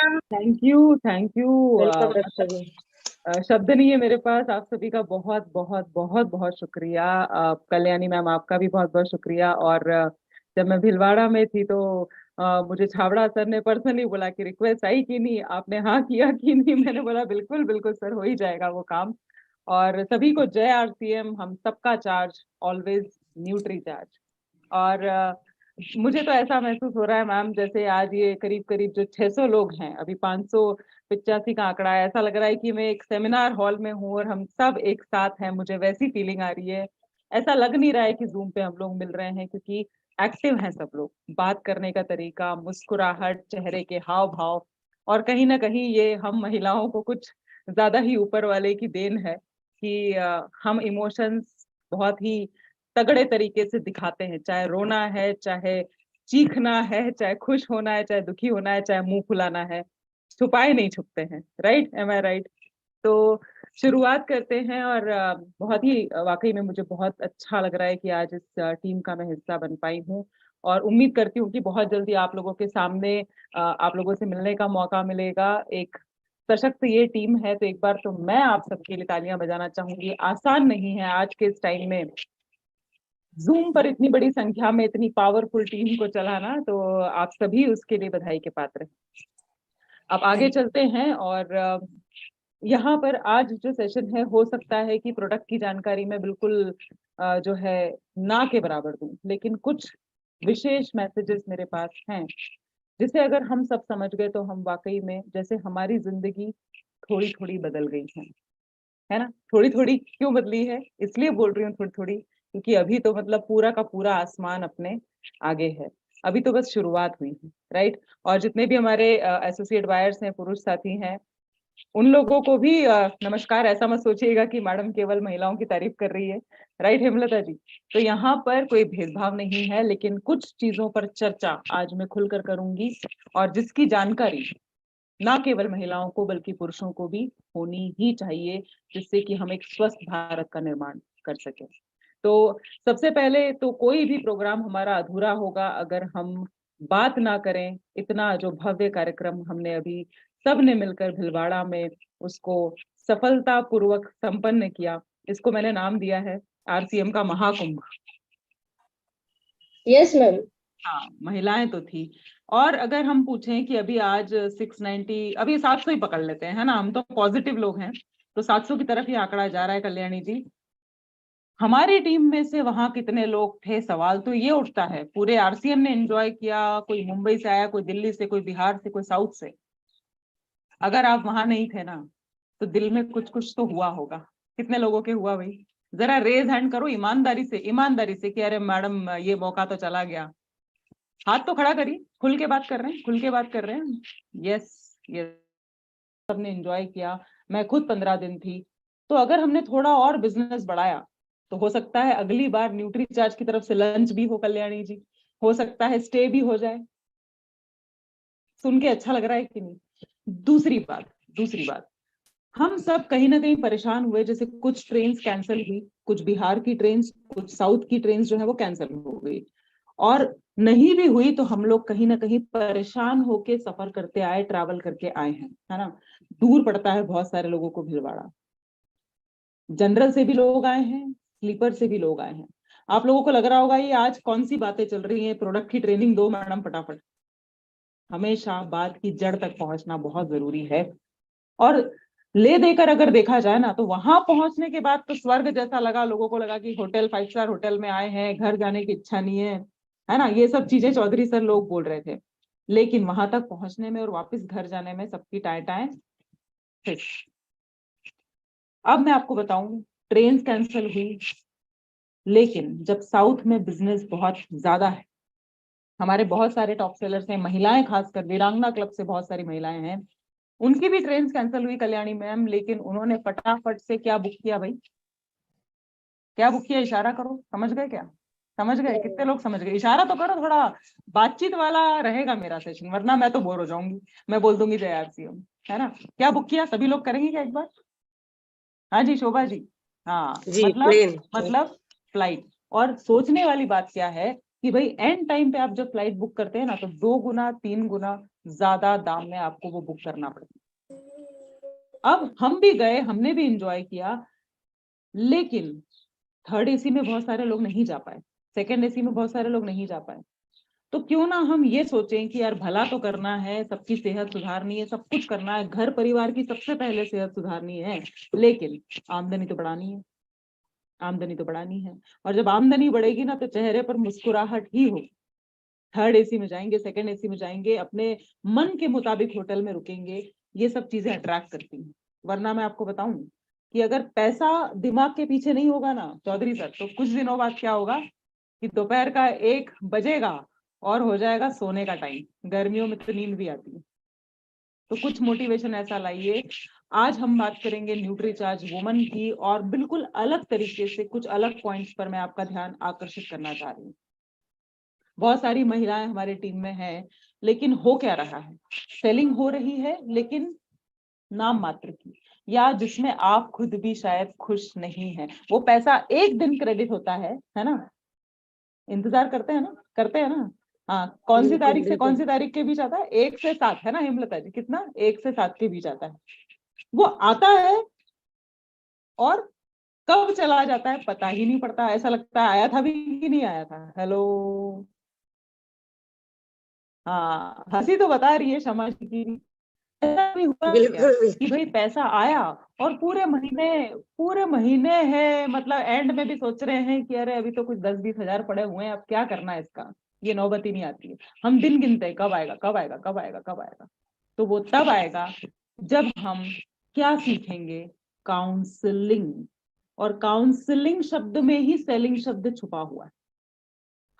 Thank you, thank you. Welcome Raksha ji. शब्द नहीं है मेरे पास। आप सभी का बहुत बहुत बहुत बहुत शुक्रिया। कल्याणी मैम, आपका भी बहुत बहुत शुक्रिया। और जब मैं भीलवाड़ा में थी तो मुझे छाबड़ा सर ने पर्सनली बोला कि रिक्वेस्ट आई कि नहीं, आपने हाँ किया कि नहीं। मैंने बोला बिल्कुल बिल्कुल सर, हो ही जाएगा वो काम। और सभी को जय आरसीएम, हम सबका चार्ज ऑलवेज न्यूट्री चार्ज। और मुझे तो ऐसा महसूस हो रहा है मैम, जैसे आज ये करीब करीब जो 600 लोग हैं, अभी 585 का आंकड़ा है। ऐसा लग रहा है कि मैं एक सेमिनार हॉल में हूँ और हम सब एक साथ हैं। मुझे वैसी फीलिंग आ रही है। ऐसा लग नहीं रहा है कि जूम पे हम लोग मिल रहे हैं, क्योंकि एक्टिव हैं सब लोग। बात करने का तरीका, मुस्कुराहट, चेहरे के हाव भाव, और कहीं ना कहीं ये हम महिलाओं को कुछ ज्यादा ही ऊपर वाले की देन है कि हम इमोशंस बहुत ही तगड़े तरीके से दिखाते हैं। चाहे रोना है, चाहे चीखना है, चाहे खुश होना है, चाहे दुखी होना है, चाहे मुंह फुलाना है, छुपाए नहीं छुपते हैं। राइट, एम आई राइट? तो शुरुआत करते हैं। और बहुत ही वाकई में मुझे बहुत अच्छा लग रहा है कि आज इस टीम का मैं हिस्सा बन पाई हूँ। और उम्मीद करती हूँ कि बहुत जल्दी आप लोगों के सामने आप लोगों से मिलने का मौका मिलेगा। एक सशक्त ये टीम है, तो एक बार तो मैं आप सबके लिए तालियां बजाना चाहूंगी। आसान नहीं है आज के इस टाइम में जूम पर इतनी बड़ी संख्या में इतनी पावरफुल टीम को चलाना। तो आप सभी उसके लिए बधाई के पात्र हैं। अब आगे चलते हैं। और यहाँ पर आज जो सेशन है, हो सकता है कि प्रोडक्ट की जानकारी में बिल्कुल जो है ना के बराबर दूं, लेकिन कुछ विशेष मैसेजेस मेरे पास हैं जिसे अगर हम सब समझ गए तो हम वाकई में जैसे हमारी जिंदगी थोड़ी थोड़ी बदल गई है ना। थोड़ी थोड़ी क्यों बदली है, इसलिए बोल रही हूँ थोड़ी थोड़ी, क्योंकि अभी तो मतलब पूरा का पूरा आसमान अपने आगे है। अभी तो बस शुरुआत हुई है। राइट। और जितने भी हमारे एसोसिएट बायर्स हैं, पुरुष साथी हैं, उन लोगों को भी नमस्कार। ऐसा मत सोचिएगा कि मैडम केवल महिलाओं की तारीफ कर रही है। राइट हेमलता जी? तो यहाँ पर कोई भेदभाव नहीं है, लेकिन कुछ चीजों पर चर्चा आज मैं खुलकर करूंगी, और जिसकी जानकारी ना केवल महिलाओं को बल्कि पुरुषों को भी होनी ही चाहिए, जिससे कि हम एक स्वस्थ भारत का निर्माण कर सके। तो सबसे पहले तो कोई भी प्रोग्राम हमारा अधूरा होगा अगर हम बात ना करें। इतना जो भव्य कार्यक्रम हमने अभी सबने मिलकर भिलवाड़ा में उसको सफलता पूर्वक संपन्न किया, इसको मैंने नाम दिया है आरसीएम का महाकुंभ। Yes ma'am. हाँ, महिलाएं तो थी। और अगर हम पूछें कि अभी आज 690, अभी 700 ही पकड़ लेते हैं, है ना, हम तो पॉजिटिव लोग हैं, तो 700 की तरफ ही आंकड़ा जा रहा है। कल्याणी जी, हमारी टीम में से वहां कितने लोग थे, सवाल तो ये उठता है। पूरे आरसीएम ने एंजॉय किया? कोई मुंबई से आया, कोई दिल्ली से, कोई बिहार से, कोई साउथ से? अगर आप वहां नहीं थे ना, तो दिल में कुछ कुछ तो हुआ होगा। कितने लोगों के हुआ भाई? जरा रेज हैंड करो ईमानदारी से, ईमानदारी से, कि अरे मैडम ये मौका तो चला गया। हाथ तो खड़ा करिए। खुल के बात कर रहे हैं, खुल के बात कर रहे हैं। यस, यस, सबने एंजॉय किया। मैं खुद 15 दिन थी। तो अगर हमने थोड़ा और बिजनेस बढ़ाया तो हो सकता है अगली बार न्यूट्री चार्ज की तरफ से लंच भी हो। कल्याणी जी, हो सकता है स्टे भी हो जाए। सुन के अच्छा लग रहा है कि नहीं? दूसरी बात, हम सब कहीं ना कहीं परेशान हुए। जैसे कुछ ट्रेन कैंसिल हुई, कुछ बिहार की ट्रेन, कुछ साउथ की ट्रेन जो है वो कैंसिल हो गई। और नहीं भी हुई तो हम लोग कहीं ना कहीं परेशान होके सफर करते आए, ट्रैवल करके आए हैं, है ना। दूर पड़ता है बहुत सारे लोगों को भिलवाड़ा। जनरल से भी लोग आए हैं, स्लीपर से भी लोग आए हैं। आप लोगों को लग रहा होगा ये आज कौन सी बातें चल रही हैं, प्रोडक्ट की ट्रेनिंग दो मैडम फटाफट। हमेशा बात की जड़ तक पहुंचना बहुत जरूरी है। और ले देकर अगर देखा जाए ना, तो वहां पहुंचने के बाद तो स्वर्ग जैसा लगा। लोगों को लगा कि होटल 5 स्टार होटल में आए हैं, घर जाने की इच्छा नहीं है ना। ये सब चीजें चौधरी सर लोग बोल रहे थे। लेकिन वहां तक पहुंचने में और वापस घर जाने में सबकी टाएं टाएं फिश। अब मैं आपको बताऊं, ट्रेन कैंसिल हुई, लेकिन जब साउथ में बिजनेस बहुत ज्यादा है, हमारे बहुत सारे टॉप सेलर्स हैं, महिलाएं खासकर वीरांगना क्लब से बहुत सारी महिलाएं हैं, उनकी भी ट्रेन कैंसिल हुई कल्याणी मैम, लेकिन उन्होंने फटाफट से क्या बुक किया भाई? क्या बुक किया? इशारा करो, समझ गए क्या? समझ गए? कितने लोग समझ गए? इशारा तो करो थोड़ा। बातचीत वाला रहेगा मेरा सेशन, वरना मैं तो बोर हो जाऊंगी। मैं बोल दूंगी जय आरसीएम, है ना। क्या बुक किया? सभी लोग करेंगे क्या एक बार? हाँ जी शोभा जी। हाँ, जी मतलब प्लेन। मतलब फ्लाइट। और सोचने वाली बात क्या है कि भाई एंड टाइम पे आप जब फ्लाइट बुक करते हैं ना, तो 2 गुना 3 गुना ज्यादा दाम में आपको वो बुक करना पड़ेगा। अब हम भी गए, हमने भी इंजॉय किया, लेकिन थर्ड एसी में बहुत सारे लोग नहीं जा पाए, सेकंड एसी में बहुत सारे लोग नहीं जा पाए। तो क्यों ना हम ये सोचें कि यार भला तो करना है, सबकी सेहत सुधारनी है, सब कुछ करना है, घर परिवार की सबसे पहले सेहत सुधारनी है, लेकिन आमदनी तो बढ़ानी है, आमदनी तो बढ़ानी है। और जब आमदनी बढ़ेगी ना तो चेहरे पर मुस्कुराहट ही होगी। थर्ड एसी में जाएंगे, सेकंड एसी में जाएंगे, अपने मन के मुताबिक होटल में रुकेंगे, ये सब चीजें अट्रैक्ट करती हैं। वरना मैं आपको बताऊं कि अगर पैसा दिमाग के पीछे नहीं होगा ना चौधरी सर, तो कुछ दिनों बाद क्या होगा कि दोपहर का 1 बजेगा और हो जाएगा सोने का टाइम। गर्मियों में तो नींद भी आती है। तो कुछ मोटिवेशन ऐसा लाइए। आज हम बात करेंगे न्यूट्रीचार्ज वुमन की, और बिल्कुल अलग तरीके से कुछ अलग पॉइंट्स पर मैं आपका ध्यान आकर्षित करना चाह रही हूँ। बहुत सारी महिलाएं हमारे टीम में हैं, लेकिन हो क्या रहा है, सेलिंग हो रही है लेकिन नाम मात्र की, या जिसमें आप खुद भी शायद खुश नहीं है। वो पैसा एक दिन क्रेडिट होता है ना, इंतजार करते हैं ना, करते हैं ना। हाँ, कौन सी तारीख से कौन सी तारीख के बीच आता है? 1 से 7 है ना हेमलता जी, कितना? 1 से 7 के बीच आता है। वो आता है और कब चला जाता है पता ही नहीं पड़ता। ऐसा लगता है आया था भी कि नहीं आया था। हेलो, हाँ, हंसी तो बता रही है शमा जी की। ऐसा भी हुआ क्या बिल्कुल कि भाई पैसा आया और पूरे महीने है, मतलब एंड में भी सोच रहे हैं कि अरे अभी तो कुछ 10-20 हजार पड़े हुए हैं, अब क्या करना है इसका, ये नौबत ही नहीं आती है। हम दिन गिनते हैं कब आएगा, कब आएगा, कब आएगा, कब आएगा। तो वो तब आएगा जब हम क्या सीखेंगे? काउंसलिंग। और काउंसलिंग शब्द में ही सेलिंग शब्द छुपा हुआ है।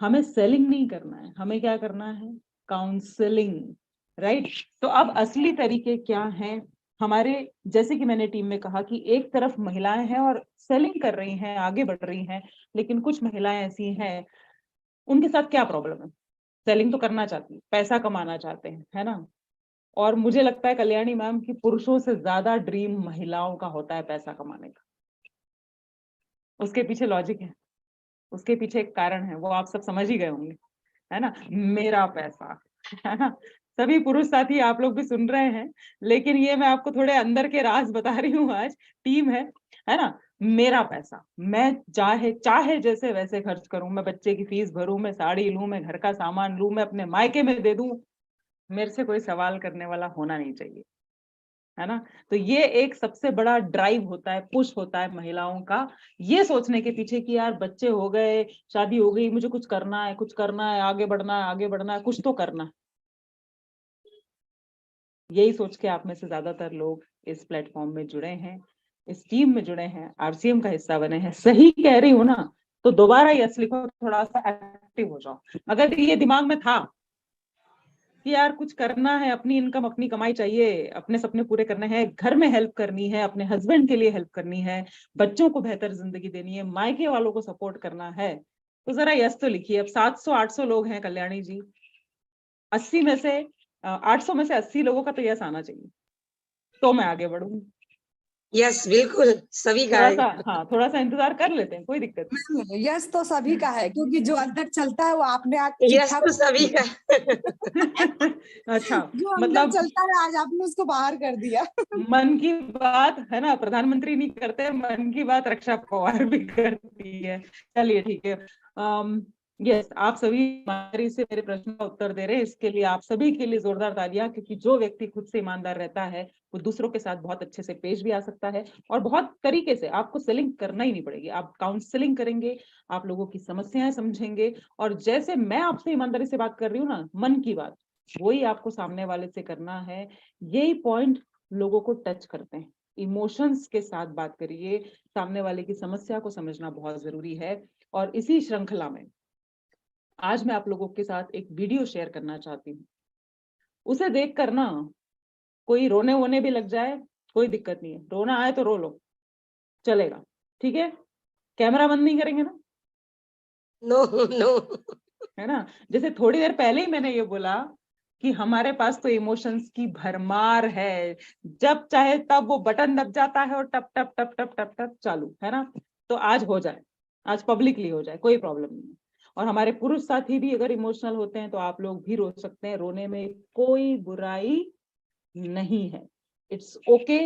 हमें सेलिंग नहीं करना है, हमें क्या करना है? Counselling, right. तो अब असली तरीके क्या हैं हमारे? जैसे कि मैंने टीम में कहा कि एक तरफ महिलाएं हैं और सेलिंग कर रही हैं, आगे बढ़ रही हैं, लेकिन कुछ महिलाएं ऐसी हैं, उनके साथ क्या प्रॉब्लम है? सेलिंग तो करना चाहती है, पैसा कमाना चाहते हैं, है ना। और मुझे लगता है कल्याणी मैम की पुरुषों से ज्यादा ड्रीम महिलाओं का होता है पैसा कमाने का। उसके पीछे लॉजिक है, उसके पीछे एक कारण है, वो आप सब समझ ही गए होंगे, है ना। मेरा पैसा, है ना। सभी पुरुष साथी आप लोग भी सुन रहे हैं, लेकिन ये मैं आपको थोड़े अंदर के राज बता रही हूँ। आज टीम है ना। मेरा पैसा, मैं चाहे चाहे जैसे वैसे खर्च करूं, मैं बच्चे की फीस भरूं, मैं साड़ी लूं, मैं घर का सामान लूं, मैं अपने मायके में दे दूं, मेरे से कोई सवाल करने वाला होना नहीं चाहिए, है ना। तो ये एक सबसे बड़ा ड्राइव होता है, पुश होता है महिलाओं का, ये सोचने के पीछे कि यार बच्चे हो गए, शादी हो गई, मुझे कुछ करना है, कुछ करना है, आगे बढ़ना है, आगे बढ़ना है, कुछ तो करना है। यही सोच के आप में से ज्यादातर लोग इस प्लेटफॉर्म में जुड़े हैं, इस टीम में जुड़े हैं, आरसीएम का हिस्सा बने हैं। सही कह रही हूँ ना? तो दोबारा यस लिखो, थोड़ा सा एक्टिव हो जाओ। अगर ये दिमाग में था कि यार कुछ करना है, अपनी इनकम, अपनी कमाई चाहिए, अपने सपने पूरे करने हैं, घर में हेल्प करनी है, अपने हस्बैंड के लिए हेल्प करनी है, बच्चों को बेहतर जिंदगी देनी है, मायके वालों को सपोर्ट करना है, तो जरा यस तो लिखिए। अब 700-800 लोग हैं कल्याणी जी, 80 में से 800 में से 80 लोगों का तो यस आना चाहिए, तो मैं आगे बढ़ूंगी। यस, बिल्कुल सभी का थोड़ा है। सा, हाँ, थोड़ा सा इंतजार कर लेते हैं, कोई दिक्कत मैम यस तो सभी का है, क्योंकि जो अंदर चलता है वो आपने आज यस चिट्ठा तो सभी का नहीं। अच्छा, जो अंदर मतलब चलता है आज आपने उसको बाहर कर दिया। मन की बात है ना, प्रधानमंत्री नहीं करते, मन की बात रक्षा पवार भी करती है। चलिए ठीक है। यस, आप सभी ईमानदारी से मेरे प्रश्न का उत्तर दे रहे हैं, इसके लिए आप सभी के लिए जोरदार तालियां, क्योंकि जो व्यक्ति खुद से ईमानदार रहता है वो दूसरों के साथ बहुत अच्छे से पेश भी आ सकता है, और बहुत तरीके से आपको सेलिंग करना ही नहीं पड़ेगी। आप काउंसलिंग करेंगे, आप लोगों की समस्याएं समझेंगे, और जैसे मैं आपसे ईमानदारी से बात कर रही हूँ ना, मन की बात, वही आपको सामने वाले से करना है। यही पॉइंट लोगों को टच करते हैं। इमोशंस के साथ बात करिए, सामने वाले की समस्या को समझना बहुत जरूरी है। और इसी श्रृंखला में आज मैं आप लोगों के साथ एक वीडियो शेयर करना चाहती हूँ। उसे देख कर ना कोई रोने वोने भी लग जाए, कोई दिक्कत नहीं है, रोना आए तो रो लो, चलेगा, ठीक है। कैमरा बंद नहीं करेंगे ना, नो नो। है ना। जैसे थोड़ी देर पहले ही मैंने ये बोला कि हमारे पास तो इमोशंस की भरमार है, जब चाहे तब वो बटन दब जाता है और टप टप टप टप टप टप चालू, है ना। तो आज हो जाए, आज पब्लिकली हो जाए, कोई प्रॉब्लम नहीं है। और हमारे पुरुष साथी भी अगर इमोशनल होते हैं तो आप लोग भी रो सकते हैं, रोने में कोई बुराई नहीं है। It's okay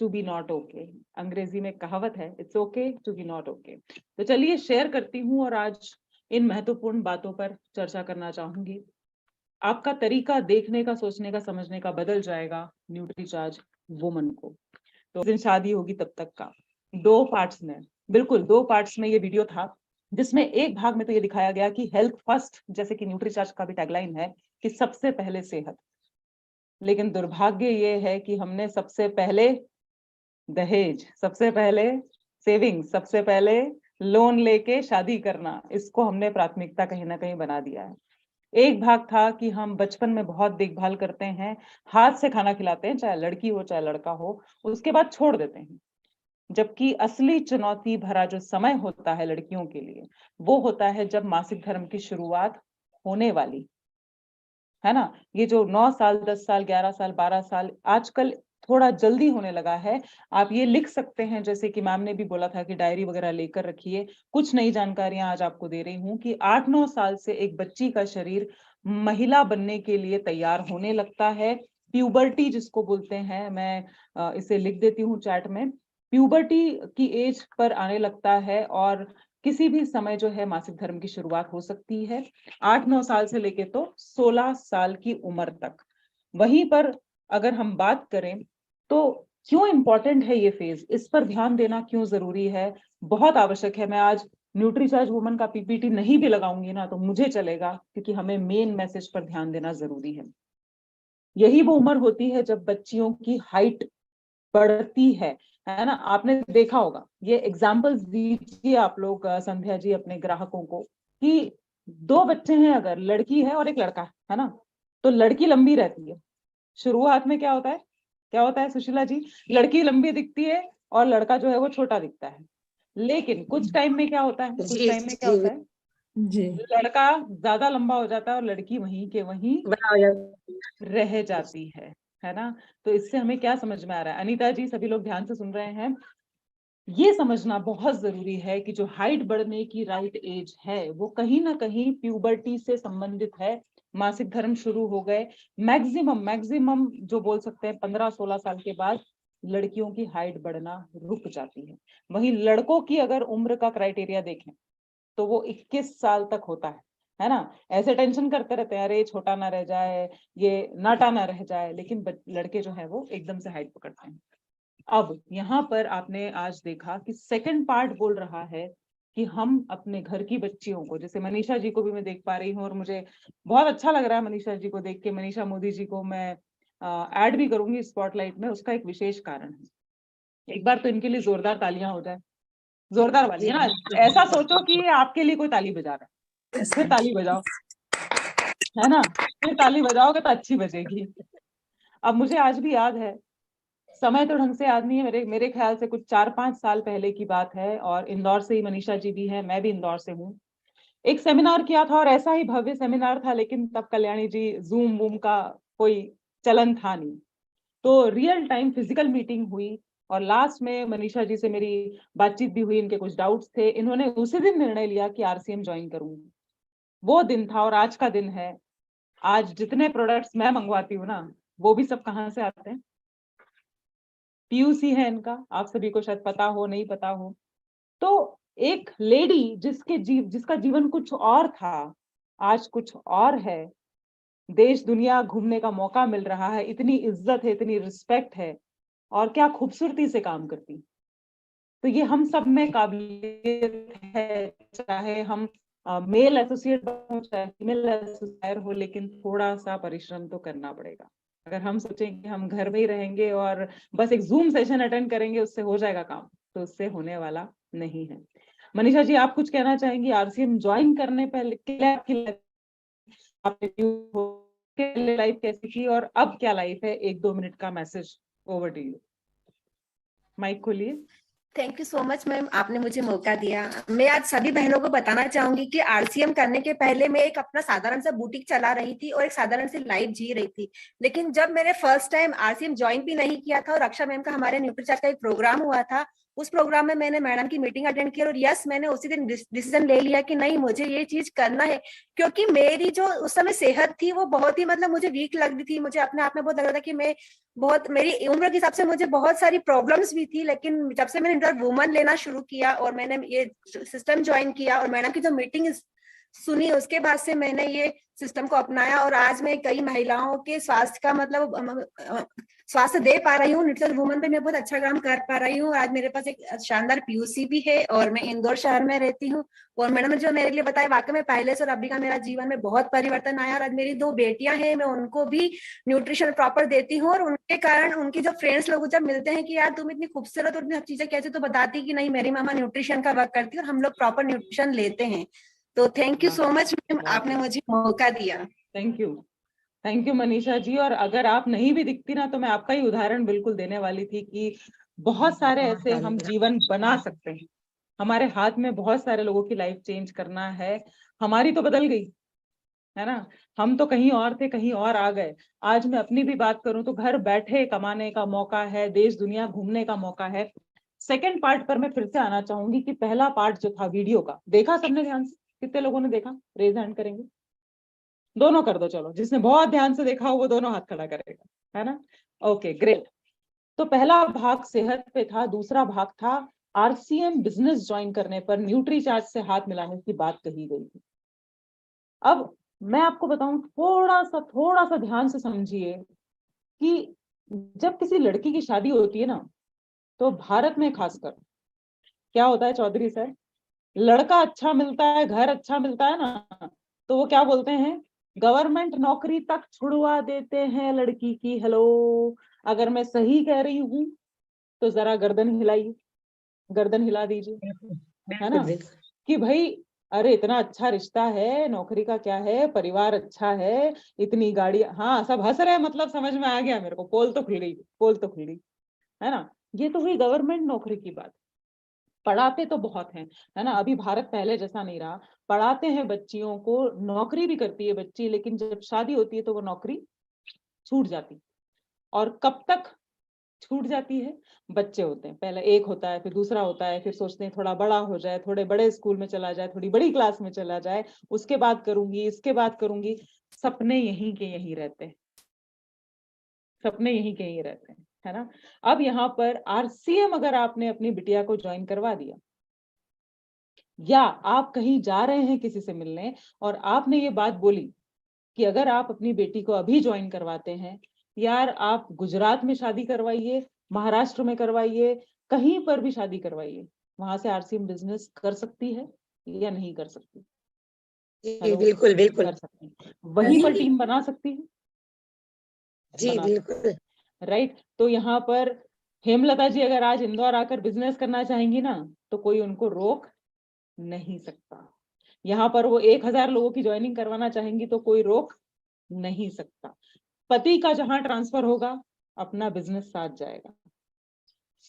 to be not okay, Angrezi में कहावत है, it's okay to be not okay. तो चलिए शेयर करती हूँ और आज इन महत्वपूर्ण बातों पर चर्चा करना चाहूंगी। आपका तरीका देखने का, सोचने का, समझने का बदल जाएगा न्यूट्रीचार्ज वुमन को। तो उस दिन शादी होगी तब तक का 2 पार्ट्स में, बिल्कुल 2 पार्ट्स में ये वीडियो था, जिसमें एक भाग में तो ये दिखाया गया कि हेल्थ फर्स्ट, जैसे कि न्यूट्रीचार्ज का भी टैगलाइन है कि सबसे पहले सेहत। लेकिन दुर्भाग्य ये है कि हमने सबसे पहले दहेज, सबसे पहले सेविंग, सबसे पहले लोन लेके शादी करना, इसको हमने प्राथमिकता कहीं ना कहीं बना दिया है। एक भाग था कि हम बचपन में बहुत देखभाल करते हैं, हाथ से खाना खिलाते हैं, चाहे लड़की हो चाहे लड़का हो, उसके बाद छोड़ देते हैं। जबकि असली चुनौती भरा जो समय होता है लड़कियों के लिए, वो होता है जब मासिक धर्म की शुरुआत होने वाली है ना। ये जो 9 साल, 10 साल, 11 साल, 12 साल, आजकल थोड़ा जल्दी होने लगा है। आप ये लिख सकते हैं, जैसे कि मैम ने भी बोला था कि डायरी वगैरह लेकर रखिए। कुछ नई जानकारियां आज आपको दे रही हूँ कि 8-9 साल से एक बच्ची का शरीर महिला बनने के लिए तैयार होने लगता है। प्यूबर्टी जिसको बोलते हैं, मैं इसे लिख देती हूँ चैट में, प्यूबर्टी की एज पर आने लगता है और किसी भी समय जो है मासिक धर्म की शुरुआत हो सकती है, 8-9 साल से लेके तो 16 साल की उम्र तक। वहीं पर अगर हम बात करें तो क्यों इंपॉर्टेंट है ये फेज, इस पर ध्यान देना क्यों जरूरी है, बहुत आवश्यक है। मैं आज न्यूट्रीचार्ज वुमन का पीपीटी नहीं भी लगाऊंगी ना तो मुझे चलेगा, क्योंकि हमें मेन मैसेज पर ध्यान देना जरूरी है। यही वो उम्र होती है जब बच्चियों की हाइट बढ़ती है ना। आपने देखा होगा, ये एग्जाम्पल्स दीजिए आप लोग संध्या जी अपने ग्राहकों को, कि 2 बच्चे हैं, अगर लड़की है और एक लड़का है ना, तो लड़की लंबी रहती है। शुरुआत में क्या होता है, क्या होता है सुशीला जी, लड़की लंबी दिखती है और लड़का जो है वो छोटा दिखता है। लेकिन कुछ टाइम में क्या होता है, कुछ टाइम में क्या होता है, जी लड़का ज्यादा लंबा हो जाता है और लड़की वहीं के वहीं बड़ा हो जाता रह जाती है ना। तो इससे हमें क्या समझ में आ रहा है, अनीता जी सभी लोग ध्यान से सुन रहे हैं, ये समझना बहुत जरूरी है कि जो हाइट बढ़ने की राइट एज है वो कहीं ना कहीं प्यूबर्टी से संबंधित है। मासिक धर्म शुरू हो गए, मैक्सिमम जो बोल सकते हैं 15-16 साल के बाद लड़कियों की हाइट बढ़ना रुक जाती है। वहीं लड़कों की अगर उम्र का क्राइटेरिया देखें तो वो 21 साल तक होता है ना। ऐसे टेंशन करते रहते हैं, अरे छोटा ना रह जाए, ये नाटा ना रह जाए, लेकिन लड़के जो है वो एकदम से हाइट पकड़ते हैं। अब यहाँ पर आपने आज देखा कि सेकंड पार्ट बोल रहा है कि हम अपने घर की बच्चियों को, जैसे मनीषा जी को भी मैं देख पा रही हूँ और मुझे बहुत अच्छा लग रहा है मनीषा जी को देख के। मनीषा मोदी जी को मैं ऐड भी करूंगी स्पॉटलाइट में, उसका एक विशेष कारण है। एक बार तो इनके लिए जोरदार तालियां हो जाए, जोरदार वाली है ना। ऐसा सोचो कि आपके लिए कोई ताली बजा रहा है, फिर ताली बजाओ, है ना, फिर ताली बजाओगे तो अच्छी बजेगी। अब मुझे आज भी याद है, समय तो ढंग से याद नहीं है, मेरे ख्याल से कुछ 4-5 साल पहले की बात है, और इंदौर से ही मनीषा जी भी है, मैं भी इंदौर से हूँ। एक सेमिनार किया था और ऐसा ही भव्य सेमिनार था, लेकिन तब कल्याणी जी जूम वूम का कोई चलन था नहीं, तो रियल टाइम फिजिकल मीटिंग हुई और लास्ट में मनीषा जी से मेरी बातचीत भी हुई, इनके कुछ डाउट्स थे, इन्होंने उसी दिन निर्णय लिया कि आरसीएम ज्वाइन करूंगी। वो दिन था और आज का दिन है। आज जितने प्रोडक्ट्स मैं मंगवाती हूँ ना, वो भी सब कहाँ से आते हैं, पीयूसी है इनका, आप सभी को शायद पता हो नहीं पता हो। तो एक लेडी जिसका जीवन कुछ और था, आज कुछ और है, देश दुनिया घूमने का मौका मिल रहा है, इतनी इज्जत है, इतनी रिस्पेक्ट है, और क्या खूबसूरती से काम करती। तो ये हम सब में काबिलियत है, चाहे हम मेल एसोसिएट हो चाहे फीमेल एसोसिएट हो, लेकिन थोड़ा सा परिश्रम तो करना पड़ेगा। अगर हम सोचें कि हम घर में ही रहेंगे और बस एक जूम सेशन अटेंड करेंगे उससे हो जाएगा काम, तो उससे होने वाला नहीं है। मनीषा जी आप कुछ कहना चाहेंगी आरसीएम ज्वाइन करने पहले आपने लाइफ कैसी थी और अब क्या लाइफ है, 1-2 मिनट का message, over to you, mike खोलिए। Thank you so much ma'am, आपने मुझे मौका दिया। मैं आज सभी बहनों को बताना चाहूंगी कि आरसीएम करने के पहले मैं एक अपना साधारण सा बुटीक चला रही थी और एक साधारण सी लाइफ जी रही थी। लेकिन जब मैंने फर्स्ट टाइम आरसीएम ज्वाइन भी नहीं किया था और रक्षा मैम का हमारे न्यूट्रीचार्ज का एक प्रोग्राम हुआ था, उस प्रोग्राम में मैंने मैडम की मीटिंग अटेंड की और यस मैंने उसी दिन डिसीजन ले लिया कि नहीं मुझे ये चीज करना है, क्योंकि मेरी जो उस समय सेहत थी वो बहुत ही मतलब मुझे वीक लग रही थी। मुझे अपने आप में बहुत लग रहा था कि मैं बहुत, मेरी उम्र के हिसाब से मुझे बहुत सारी प्रॉब्लम्स भी थी, लेकिन जब से मैंने इंटर वुमन लेना शुरू किया और मैंने ये सिस्टम ज्वाइन किया और मैडम की जो मीटिंग सुनी, उसके बाद से मैंने ये सिस्टम को अपनाया और आज मैं कई महिलाओं के स्वास्थ्य का मतलब स्वास्थ्य दे पा रही हूँ। न्यूट्रिशन वुमन पे मैं बहुत अच्छा काम कर पा रही हूँ। आज मेरे पास एक शानदार पीयूसी भी है और मैं इंदौर शहर में रहती हूँ। और मैडम ने जो मेरे लिए बताया, वाकई में पहले से और अभी का मेरा जीवन में बहुत परिवर्तन आया। और आज मेरी 2 बेटियां हैं, मैं उनको भी न्यूट्रिशन प्रॉपर देती हूँ और उनके कारण उनकी जो फ्रेंड्स लोग जब मिलते हैं कि यार तुम इतनी खूबसूरत और इतनी चीजें कैसे, तो बताती कि नहीं मेरी मामा न्यूट्रिशन का वर्क करती है और हम लोग प्रॉपर न्यूट्रिशन लेते हैं। तो thank you so much ma'am, आपने मुझे मौका दिया। Thank you Manisha ji. और अगर आप नहीं भी दिखती ना, तो मैं आपका ही उदाहरण बिल्कुल देने वाली थी कि बहुत सारे ऐसे हम जीवन बना सकते हैं। हमारे हाथ में बहुत सारे लोगों की लाइफ चेंज करना है। हमारी तो बदल गई है ना, हम तो कहीं और थे, कहीं और आ गए। आज मैं अपनी भी बात करूं तो घर बैठे कमाने का मौका है, देश दुनिया घूमने का मौका है। सेकंड पार्ट पर मैं फिर से आना चाहूंगी कि पहला पार्ट जो था वीडियो का, देखा सबने ध्यान से? कितने लोगों ने देखा? रेज हैंड करेंगे। दोनों कर दो, चलो जिसने बहुत ध्यान से देखा हो वो दोनों हाथ खड़ा करेगा, है ना? Okay great. तो पहला भाग सेहत पे था, दूसरा भाग था आरसीएम बिजनेस ज्वाइन करने पर न्यूट्रीचार्ज से हाथ मिलाने की बात कही गई थी। अब मैं आपको बताऊं, थोड़ा सा ध्यान से समझिए कि जब किसी लड़की की शादी होती है ना, तो भारत में खासकर क्या होता है चौधरी सर, लड़का अच्छा मिलता है, घर अच्छा मिलता है ना, तो वो क्या बोलते हैं, गवर्नमेंट नौकरी तक छुड़वा देते हैं लड़की की। हेलो, अगर मैं सही कह रही हूं तो जरा गर्दन हिलाइए, गर्दन हिला दीजिए, है ना? कि भाई अरे इतना अच्छा रिश्ता है, नौकरी का क्या है, परिवार अच्छा है, इतनी गाड़ी, हाँ सब हंस रहे हैं, मतलब समझ में आ गया मेरे को, पोल तो खुल गई, पोल तो खुल गई, है ना? ये तो हुई गवर्नमेंट नौकरी की बात। पढ़ाते तो बहुत हैं, है ना? अभी भारत पहले जैसा नहीं रहा, पढ़ाते हैं बच्चियों को, नौकरी भी करती है बच्ची, लेकिन जब शादी होती है तो वो नौकरी छूट जाती। और कब तक छूट जाती है? बच्चे होते हैं, पहले एक होता है, फिर दूसरा होता है, फिर सोचते हैं थोड़ा बड़ा हो जाए, थोड़े बड़े स्कूल में चला जाए, थोड़ी बड़ी क्लास में चला जाए, उसके बाद करूंगी, इसके बाद करूंगी। सपने यहीं के यहीं रहते हैं, सपने यहीं के यहीं रहते हैं, है ना? अब यहाँ पर आरसीएम अगर आपने अपनी बिटिया को ज्वाइन करवा दिया, या आप कहीं जा रहे हैं किसी से मिलने और आपने ये बात बोली कि अगर आप अपनी बेटी को अभी ज्वाइन करवाते हैं, यार आप गुजरात में शादी करवाइए, महाराष्ट्र में करवाइए, कहीं पर भी शादी करवाइए, वहां से आरसीएम बिजनेस कर सकती है या नहीं कर सकती? जी बिल्कुल बिल्कुल कर सकती है, वहीं पर टीम बना सकती है, जी बिल्कुल। राइट? तो यहाँ पर हेमलता जी अगर आज इंदौर आकर बिजनेस करना चाहेंगी ना, तो कोई उनको रोक नहीं सकता। यहाँ पर वो 1000 लोगों की ज्वाइनिंग करवाना चाहेंगी तो कोई रोक नहीं सकता। पति का जहां ट्रांसफर होगा, अपना बिजनेस साथ जाएगा।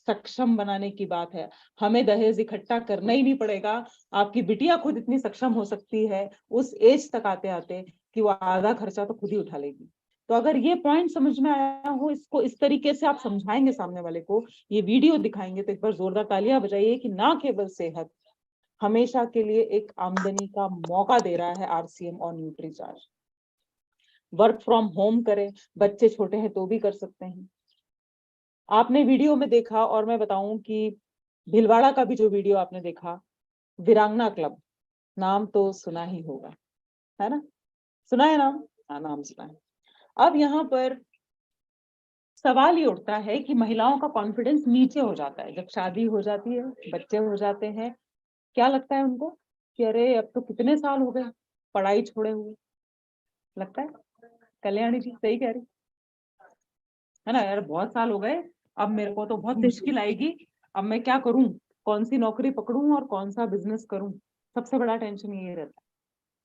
सक्षम बनाने की बात है, हमें दहेज इकट्ठा करना ही नहीं पड़ेगा। आपकी बिटिया खुद इतनी सक्षम हो सकती है उस एज तक आते आते कि वो आधा खर्चा तो खुद ही उठा लेगी। तो अगर ये पॉइंट समझ में आया हो, इसको इस तरीके से आप समझाएंगे सामने वाले को, ये वीडियो दिखाएंगे, तो एक बार जोरदार तालियां बजाइए कि ना केवल सेहत हमेशा के लिए एक आमदनी का मौका दे रहा है आरसीएम और न्यूट्रीचार्ज। वर्क फ्रॉम होम करें, बच्चे छोटे हैं तो भी कर सकते हैं। आपने वीडियो में देखा, और मैं बताऊं कि भीलवाड़ा का भी जो वीडियो आपने देखा, वीरांगना क्लब, नाम तो सुना ही होगा, है ना? सुना है नाम? हाँ नाम सुना है। अब यहाँ पर सवाल ये उठता है कि महिलाओं का कॉन्फिडेंस नीचे हो जाता है जब शादी हो जाती है, बच्चे हो जाते हैं। क्या लगता है उनको कि अरे अब तो कितने साल हो गए पढ़ाई छोड़े हुए, लगता है? कल्याणी जी सही कह रही है ना? यार बहुत साल हो गए, अब मेरे को तो बहुत मुश्किल आएगी, अब मैं क्या करूं, कौन सी नौकरी पकड़ूं और कौन सा बिजनेस करूं। सबसे बड़ा टेंशन ये रहता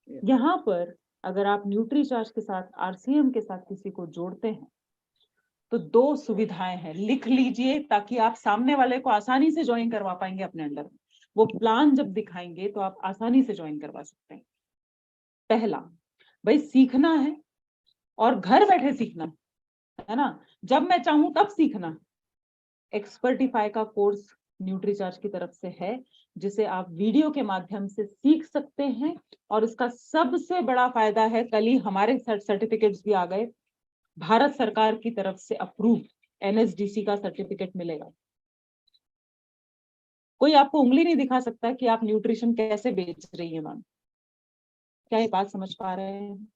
है। यहाँ पर अगर आप न्यूट्रीचार्ज के साथ, आरसीएम के साथ किसी को जोड़ते हैं, तो 2 सुविधाएं हैं, लिख लीजिए ताकि आप सामने वाले को आसानी से ज्वाइन करवा पाएंगे अपने अंडर में। वो प्लान जब दिखाएंगे तो आप आसानी से ज्वाइन करवा सकते हैं। पहला, भाई सीखना है और घर बैठे सीखना है ना, जब मैं चाहूं तब सीखना। एक्सपर्टिफाई का कोर्स न्यूट्रीचार्ज की तरफ से है, जिसे आप वीडियो के माध्यम से सीख सकते हैं। और इसका सबसे बड़ा फायदा है, कल ही हमारे सर्टिफिकेट्स भी आ गए, भारत सरकार की तरफ से अप्रूव NSDC का सर्टिफिकेट मिलेगा। कोई आपको उंगली नहीं दिखा सकता कि आप न्यूट्रिशन कैसे बेच रही है मैम। क्या ये बात समझ पा रहे हैं?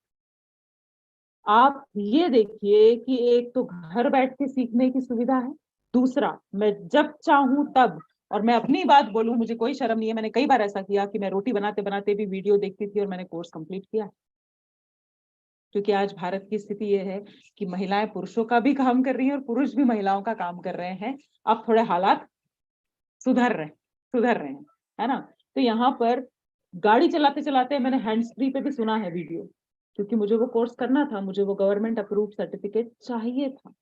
आप ये देखिए कि एक तो घर बैठ के सीखने की सुविधा है, दूसरा मैं जब चाहूं तब, और मैं अपनी बात बोलूं, मुझे कोई शर्म नहीं है, मैंने कई बार ऐसा किया कि मैं रोटी बनाते बनाते भी वीडियो देखती थी और मैंने कोर्स कंप्लीट किया। क्योंकि आज भारत की स्थिति ये है कि महिलाएं पुरुषों का भी काम कर रही हैं और पुरुष भी महिलाओं का काम कर रहे हैं। अब थोड़े हालात सुधर रहे हैं, है ना। तो यहाँ पर गाड़ी चलाते चलाते मैंने हैंड्स फ्री पे भी सुना है वीडियो, क्योंकि मुझे वो कोर्स करना था, मुझे वो गवर्नमेंट अप्रूव्ड सर्टिफिकेट चाहिए था।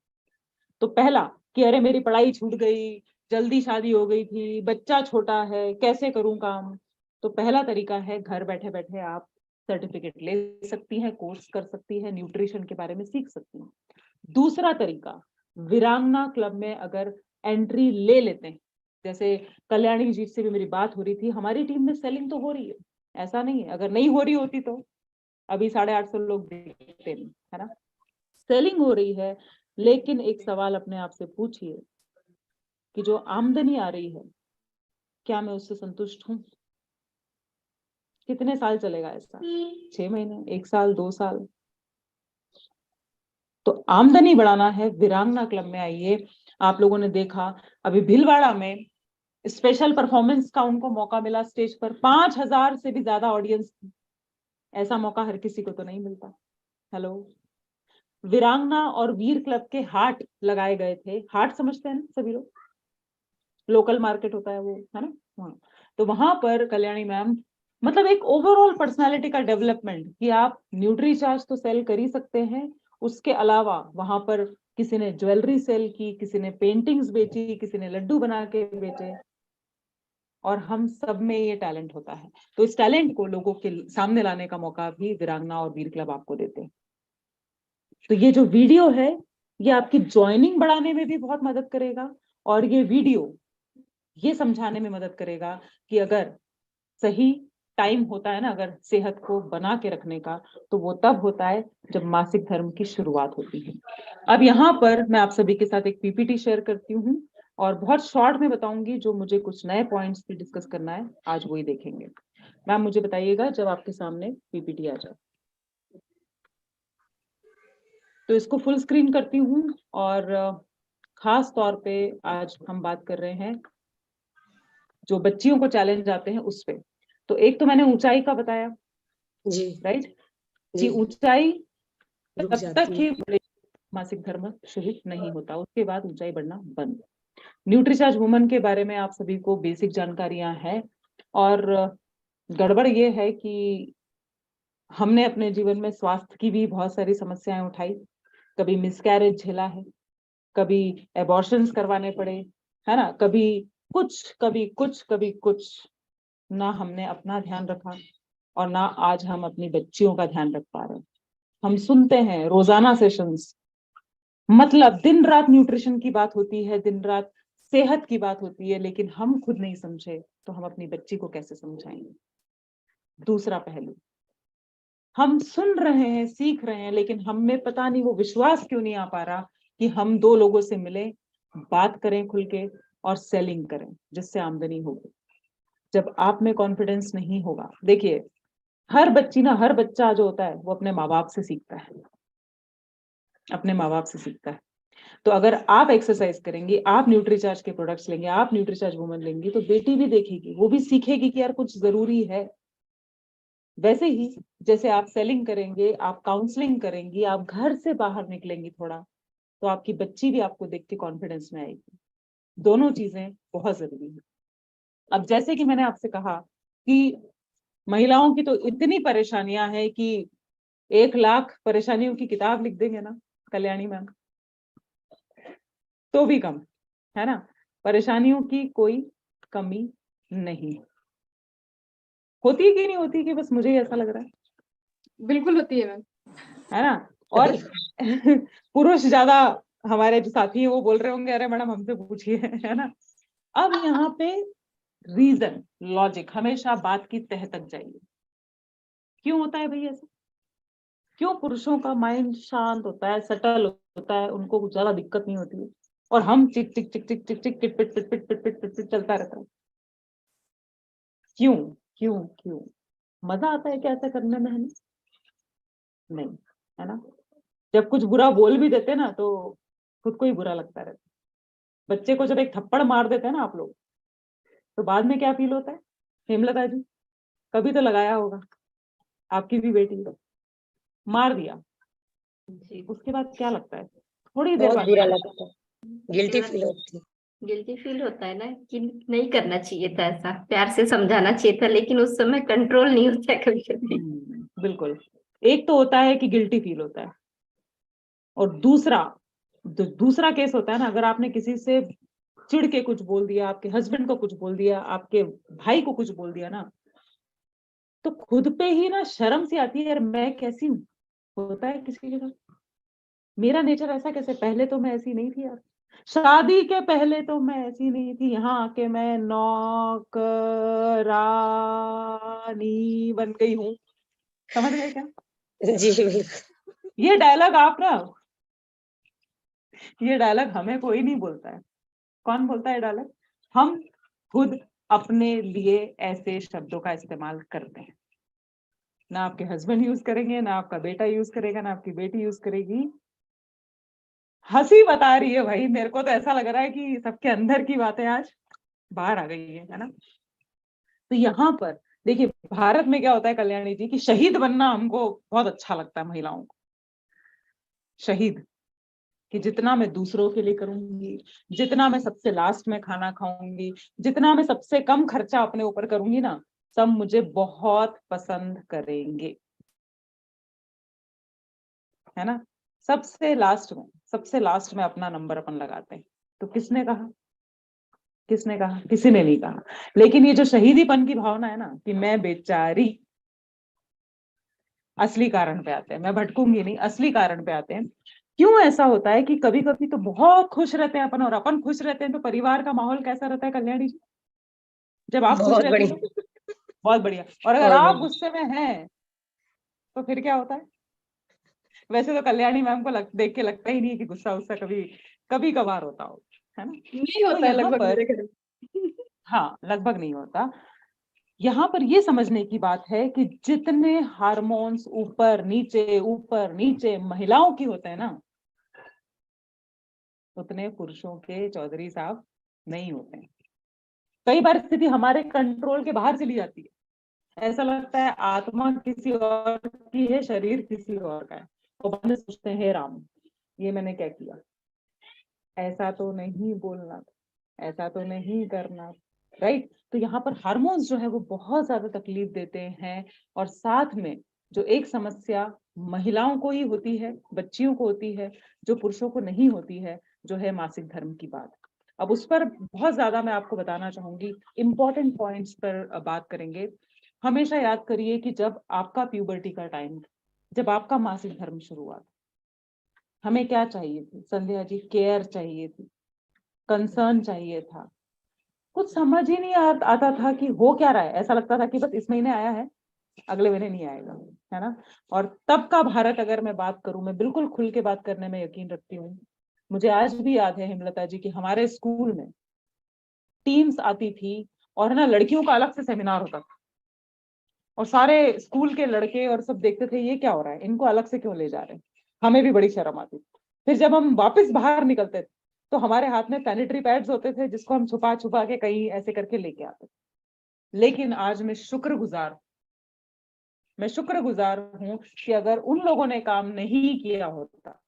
तो पहला कि अरे मेरी पढ़ाई छूट गई, जल्दी शादी हो गई थी, बच्चा छोटा है, कैसे करूं काम। तो पहला तरीका है, घर बैठे बैठे आप सर्टिफिकेट ले सकती हैं, कोर्स कर सकती है, न्यूट्रिशन के बारे में सीख सकती हैं। दूसरा तरीका, वीरांगना क्लब में अगर एंट्री ले लेते हैं, जैसे कल्याणी जी से भी मेरी बात हो रही थी, हमारी टीम में सेलिंग तो हो रही है, ऐसा नहीं है, अगर नहीं हो रही होती तो अभी 850 लोग देखते नहीं, है ना। सेलिंग हो रही है, लेकिन एक सवाल अपने आप से पूछिए कि जो आमदनी आ रही है, क्या मैं उससे संतुष्ट हूं? कितने साल चलेगा ऐसा? 6 महीने, 1 साल, 2 साल? तो आमदनी बढ़ाना है, वीरांगना क्लब में आइए। आप लोगों ने देखा अभी भीलवाड़ा में स्पेशल परफॉर्मेंस का उनको मौका मिला, स्टेज पर 5000 से भी ज्यादा ऑडियंस थी। ऐसा मौका हर किसी को तो नहीं मिलता। हेलो, वीरांगना और वीर क्लब के हाट लगाए गए थे। हाट समझते हैं ना सभी लोग, लोकल मार्केट होता है वो, है ना। हाँ, तो वहां पर कल्याणी मैम, मतलब एक ओवरऑल पर्सनालिटी का डेवलपमेंट कि आप न्यूट्रीचार्ज तो सेल कर ही सकते हैं, उसके अलावा वहां पर किसी ने ज्वेलरी सेल की, किसी ने पेंटिंग्स बेची, किसी ने लड्डू बना के बेचे, और हम सब में ये टैलेंट होता है। तो इस टैलेंट को लोगों के सामने लाने का मौका भी वीरांगना और वीर क्लब आपको देते हैं। तो ये जो वीडियो है, ये आपकी ज्वाइनिंग बढ़ाने में भी बहुत मदद करेगा, और ये वीडियो ये समझाने में मदद करेगा कि अगर सही टाइम होता है ना, अगर सेहत को बना के रखने का, तो वो तब होता है जब मासिक धर्म की शुरुआत होती है। अब यहाँ पर मैं आप सभी के साथ एक पीपीटी शेयर करती हूँ, और बहुत शॉर्ट में बताऊंगी, जो मुझे कुछ नए पॉइंट्स भी डिस्कस करना है, आज वही देखेंगे। मैम मुझे बताइएगा जब आपके सामने पीपीटी आ जाए। तो इसको फुल स्क्रीन करती हूँ, और खास तौर पे आज हम बात कर रहे हैं जो बच्चियों को चैलेंज आते हैं उस पे। तो एक तो मैंने ऊंचाई का बताया, जी राइट, कि जी ऊंचाई रुक तब तक जाती ही है। मासिक धर्म शुरू नहीं होता, उसके बाद ऊंचाई बढ़ना बंद। न्यूट्रीचार्ज वुमन के बारे में आप सभी को बेसिक जानकारियां हैं, और गड़बड़ ये है कि हमने अपने जीवन में स्वास्थ्य की भी बहुत सारी समस्याएं उठाई, कभी मिसकैरेज झेला है, कभी एबॉर्शंस करवाने पड़े, है ना, कभी कुछ कभी कुछ कभी कुछ। ना हमने अपना ध्यान रखा, और ना आज हम अपनी बच्चियों का ध्यान रख पा रहे हैं। हम सुनते हैं रोजाना सेशंस, मतलब दिन रात न्यूट्रिशन की बात होती है, दिन रात सेहत की बात होती है, लेकिन हम खुद नहीं समझे तो हम अपनी बच्ची को कैसे समझाएंगे। दूसरा पहलू, हम सुन रहे हैं, सीख रहे हैं, लेकिन हम में पता नहीं वो विश्वास क्यों नहीं आ पा रहा कि हम 2 लोगों से मिलें, बात करें खुल के, और सेलिंग करें जिससे आमदनी होगी। जब आप में कॉन्फिडेंस नहीं होगा, देखिए हर बच्ची ना, हर बच्चा जो होता है वो अपने माँ बाप से सीखता है, अपने माँ बाप से सीखता है। तो अगर आप एक्सरसाइज करेंगी, आप न्यूट्रीचार्ज के प्रोडक्ट्स लेंगे, आप न्यूट्रीचार्ज वुमन लेंगी, तो बेटी भी देखेगी, वो भी सीखेगी कि यार कुछ जरूरी है। वैसे ही जैसे आप सेलिंग करेंगे, आप काउंसलिंग करेंगी, आप घर से बाहर निकलेंगी थोड़ा, तो आपकी बच्ची भी आपको देख के कॉन्फिडेंस में आएगी। दोनों चीजें बहुत जरूरी है। अब जैसे कि मैंने आपसे कहा कि महिलाओं की तो इतनी परेशानियां हैं कि 1 लाख परेशानियों की किताब लिख देंगे ना कल्याणी मैम, तो भी कम, है ना। परेशानियों की कोई कमी नहीं होती है, कि नहीं होती, कि बस मुझे ही ऐसा लग रहा है? बिल्कुल होती है मैम। है ना। और पुरुष ज्यादा, हमारे जो साथी हैं वो बोल रहे होंगे अरे मैडम हमसे पूछिए, है ना। अब यहाँ पे रीजन, लॉजिक हमेशा बात की तह तक जाइए। क्यों होता है भाई ऐसा? क्यों पुरुषों का माइंड शांत होता है, सटल होता है, उनको कुछ ज्यादा दिक्कत नहीं होती है, और हम चिक चिक चिक चिक चिक चिक पिट पिट पिट पिट पिट पिट पिट पिट चलता रहता है? क्यों क्यों क्यों? मजा आता है क्या ऐसा करने में? हमें नहीं, है ना? जब कुछ बुरा बोल भी देते ना तो खुद को ही बुरा लगता रहता है। बच्चे को जब एक थप्पड़ मार देते हैं ना आप लोग, तो बाद में क्या फील होता है? हेमलता जी कभी तो लगाया होगा, आपकी भी बेटी को मार दिया, जी, उसके बाद क्या लगता है? थोड़ी देर बहुत बाद बुरा क्या लगता है, गिल्टी फील होती है। गिल्टी फील होता है ना कि नहीं करना चाहिए था, ऐसा प्यार से समझाना चाहिए था, लेकिन उस समय कंट्रोल नहीं होता है कभी कभी। बिल्कुल। एक तो होता है कि गिल्टी फील होता है, और दूसरा केस होता है ना, अगर आपने किसी से चिढ़ के कुछ बोल दिया, आपके हस्बैंड को कुछ बोल दिया, आपके भाई को कुछ बोल दिया ना, तो खुद पे ही ना शर्म सी आती है, यार मैं कैसी हूँ। होता है किसी के साथ? मेरा नेचर ऐसा कैसे? पहले तो मैं ऐसी नहीं थी यार, शादी के पहले तो मैं ऐसी नहीं थी, यहाँ आके मैं नौकरानी बन गई हूँ। समझ गए क्या? जी बिल्कुल। ये डायलॉग आप ना, ये डायलॉग हमें कोई नहीं बोलता है। कौन बोलता है डायलॉग? हम खुद अपने लिए ऐसे शब्दों का इस्तेमाल करते हैं। ना आपके हस्बैंड यूज करेंगे, ना आपका बेटा यूज करेगा, ना आपकी बेटी यूज करेगी। हंसी बता रही है भाई, मेरे को तो ऐसा लग रहा है कि सबके अंदर की बातें आज बाहर आ गई है ना? तो यहाँ पर देखिए, भारत में क्या होता है कल्याणी जी, कि शहीद बनना हमको बहुत अच्छा लगता है, महिलाओं को। शहीद, कि जितना मैं दूसरों के लिए करूंगी, जितना मैं सबसे लास्ट में खाना खाऊंगी, जितना मैं सबसे कम खर्चा अपने ऊपर करूंगी ना, सब मुझे बहुत पसंद करेंगे, है ना? सबसे लास्ट में अपना नंबर अपन लगाते हैं। तो किसने कहा? किसने कहा? किसी ने नहीं कहा। लेकिन ये जो शहीदीपन की भावना है ना, कि मैं बेचारी, असली कारण पे आते हैं। मैं भटकूंगी नहीं, असली कारण पे आते हैं। क्यों ऐसा होता है कि कभी कभी तो बहुत खुश रहते हैं अपन, और अपन खुश रहते हैं तो परिवार का माहौल कैसा रहता है कल्याणी जी? जब आप खुश बहुत रहती बढ़िया। हो, बहुत बढ़िया। और अगर बहुत आप बढ़िया। गुस्से में हैं तो फिर क्या होता है? वैसे तो कल्याणी मैम को देख के लगता ही नहीं है कि गुस्सा उस्सा कभी कभी कभार होता हो, है ना? नहीं तो होता है यहाँ लगभग पर, मेरे घर में। हाँ, लगभग नहीं होता। यहाँ पर ये समझने की बात है कि जितने हार्मोन्स ऊपर नीचे महिलाओं की होते हैं ना, उतने पुरुषों के चौधरी साहब नहीं होते हैं। कई बार स्थिति हमारे कंट्रोल के बाहर चली जाती है। ऐसा लगता है आत्मा किसी और की है, शरीर किसी और का है, और बाद में सोचते हैं, हे राम, ये मैंने क्या किया? ऐसा तो नहीं बोलना था, ऐसा तो नहीं करना, राइट? तो यहाँ पर हार्मोन्स जो है वो बहुत ज्यादा तकलीफ देते हैं। और साथ में जो एक समस्या महिलाओं को ही होती है, बच्चियों को होती है, जो पुरुषों को नहीं होती है, जो है मासिक धर्म की बात। अब उस पर बहुत ज्यादा मैं आपको बताना चाहूंगी, इंपॉर्टेंट पॉइंट्स पर बात करेंगे। हमेशा याद करिए कि जब आपका प्यूबर्टी का टाइम, जब आपका मासिक धर्म शुरू हुआ, हमें क्या चाहिए थी संध्या जी? केयर चाहिए थी, कंसर्न चाहिए था। कुछ समझ ही नहीं आता था कि हो क्या रहा है। ऐसा लगता था कि बस इस महीने आया है, अगले महीने नहीं आएगा, है ना? और तब का भारत अगर मैं बात करूं, मैं बिल्कुल खुल के बात करने में यकीन रखती हूँ। मुझे आज भी याद है हेमलता जी कि हमारे स्कूल में टीम्स आती थी, और ना लड़कियों का अलग से सेमिनार होता था, और सारे स्कूल के लड़के और सब देखते थे ये क्या हो रहा है, इनको अलग से क्यों ले जा रहे हैं। हमें भी बड़ी शर्म आती थी। फिर जब हम वापस बाहर निकलते थे तो हमारे हाथ में सैनिटरी पैड्स होते थे, जिसको हम छुपा छुपा के कहीं ऐसे करके लेके आते थे। लेकिन आज मैं शुक्रगुजार हूं कि अगर उन लोगों ने काम नहीं किया होता,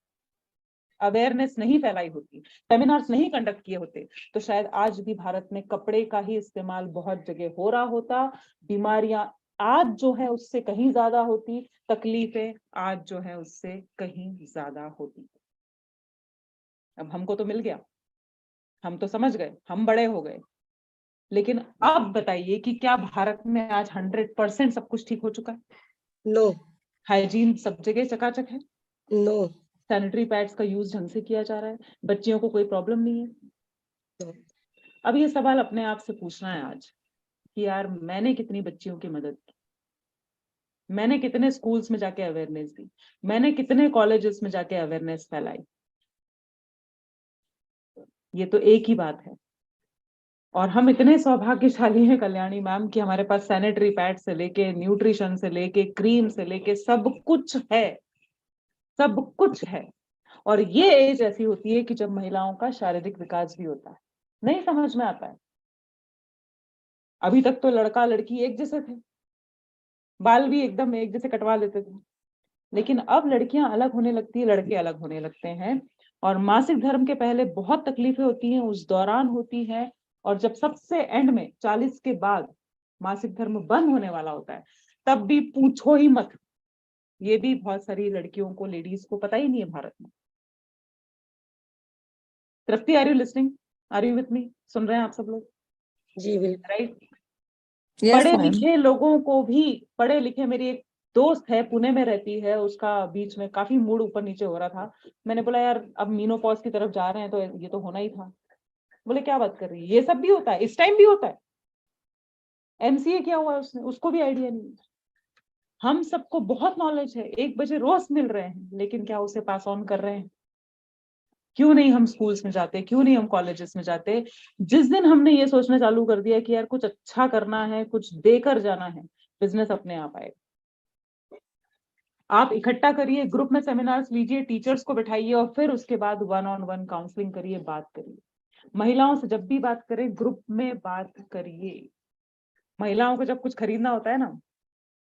अवेयरनेस नहीं फैलाई होती, सेमिनार्स नहीं कंडक्ट किए होते, तो शायद आज भी भारत में कपड़े का ही इस्तेमाल बहुत जगह हो रहा होता। बीमारियां आज जो है उससे कहीं ज्यादा होती, तकलीफें आज जो है उससे कहीं ज्यादा होती। अब हमको तो मिल गया, हम तो समझ गए, हम बड़े हो गए। लेकिन अब बताइए कि क्या भारत में आज 100% सब कुछ ठीक हो चुका है? नो। हाइजीन सब जगह चकाचक है, नो। सैनिटरी पैड्स का यूज ढंग से किया जा रहा है, बच्चियों को कोई प्रॉब्लम नहीं है। अब ये सवाल अपने आप से पूछना है आज कि यार मैंने कितनी बच्चियों की मदद की, मैंने कितने स्कूल्स में जाके अवेयरनेस दी, मैंने कितने कॉलेजेस में जाके अवेयरनेस फैलाई। ये तो एक ही बात है। और हम इतने सौभाग्यशाली हैं कल्याणी मैम कि हमारे पास सैनिटरी पैड से लेके न्यूट्रिशन से लेके क्रीम से लेके सब कुछ है, सब कुछ है। और ये एज ऐसी होती है कि जब महिलाओं का शारीरिक विकास भी होता है। नहीं समझ में आता है। अभी तक तो लड़का लड़की एक जैसे थे, बाल भी एकदम एक जैसे कटवा लेते थे, लेकिन अब लड़कियां अलग होने लगती है, लड़के अलग होने लगते हैं। और मासिक धर्म के पहले बहुत तकलीफें होती हैं, उस दौरान होती हैं, और जब सबसे एंड में 40 के बाद मासिक धर्म बंद होने वाला होता है, तब भी पूछो ही मत। ये भी बहुत सारी लड़कियों को, लेडीज को पता ही नहीं है भारत में। Tripti, are you listening? Are you with me? सुन रहे हैं आप सब लोग? जी बिल्कुल। राइट। यस पढ़े मैम। लिखे लोगों को भी, पढ़े लिखे, मेरी एक दोस्त है पुणे में रहती है, उसका बीच में काफी मूड ऊपर नीचे हो रहा था। मैंने बोला यार अब मीनोपॉज की तरफ जा रहे हैं तो ये तो होना ही था। बोले क्या बात कर रही है, ये सब भी होता है, इस टाइम भी होता है। एमसीए किया हुआ है उसने, उसको भी आइडिया नहीं है। हम सबको बहुत नॉलेज है, 1 बजे रोज मिल रहे हैं, लेकिन क्या उसे पास ऑन कर रहे हैं? क्यों नहीं हम स्कूल्स में जाते, क्यों नहीं हम कॉलेजेस में जाते? जिस दिन हमने ये सोचना चालू कर दिया कि यार कुछ अच्छा करना है, कुछ देकर जाना है, बिजनेस अपने आप आएगा। आप इकट्ठा करिए, ग्रुप में सेमिनार्स लीजिए, टीचर्स को बिठाइए, और फिर उसके बाद 1-on-1 काउंसलिंग करिए, बात करिए। महिलाओं से जब भी बात करें, ग्रुप में बात करिए। महिलाओं को जब कुछ खरीदना होता है ना,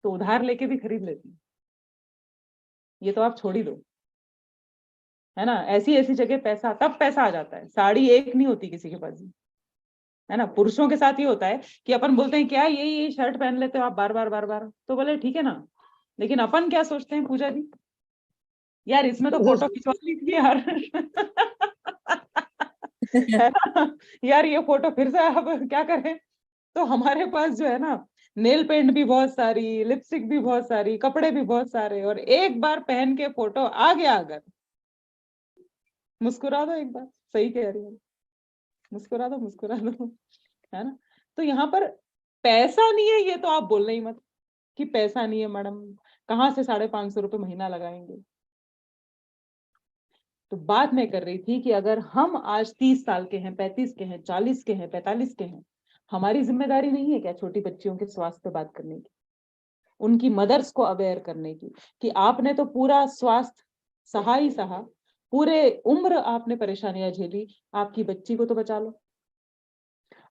तो उधार लेके भी खरीद लेती है। ये तो आप छोड़ ही दो, है ना। ऐसी ऐसी जगह पैसा, तब पैसा आ जाता है। साड़ी एक नहीं होती किसी के पास, है ना। पुरुषों के साथ ये होता है कि अपन बोलते हैं क्या ये शर्ट पहन लेते हो आप बार बार बार बार, तो बोले ठीक है ना। लेकिन अपन क्या सोचते हैं पूजा जी, यार इसमें तो फोटो खिंचवा ली थी यार। है ना? यार ये फोटो फिर से अब क्या करें। तो हमारे पास जो है ना, नेल पेंट भी बहुत सारी, लिपस्टिक भी बहुत सारी, कपड़े भी बहुत सारे, और एक बार पहन के फोटो आ गया अगर, मुस्कुरा दो एक बार। सही कह रही है, मुस्कुरा दो, मुस्कुरा दो, है ना। तो यहाँ पर पैसा नहीं है, ये तो आप बोलना ही मत कि पैसा नहीं है मैडम, कहाँ से 550 रुपए महीना लगाएंगे। तो बात मैं कर रही थी कि अगर हम आज 30 साल के हैं, 35 के हैं, 40 के हैं, 45 के हैं, हमारी जिम्मेदारी नहीं है क्या छोटी बच्चियों के स्वास्थ्य पे बात करने की, उनकी मदर्स को अवेयर करने की, कि आपने तो पूरा स्वास्थ्य सहा ही सहा, पूरे उम्र आपने परेशानियां झेली, आपकी बच्ची को तो बचा लो।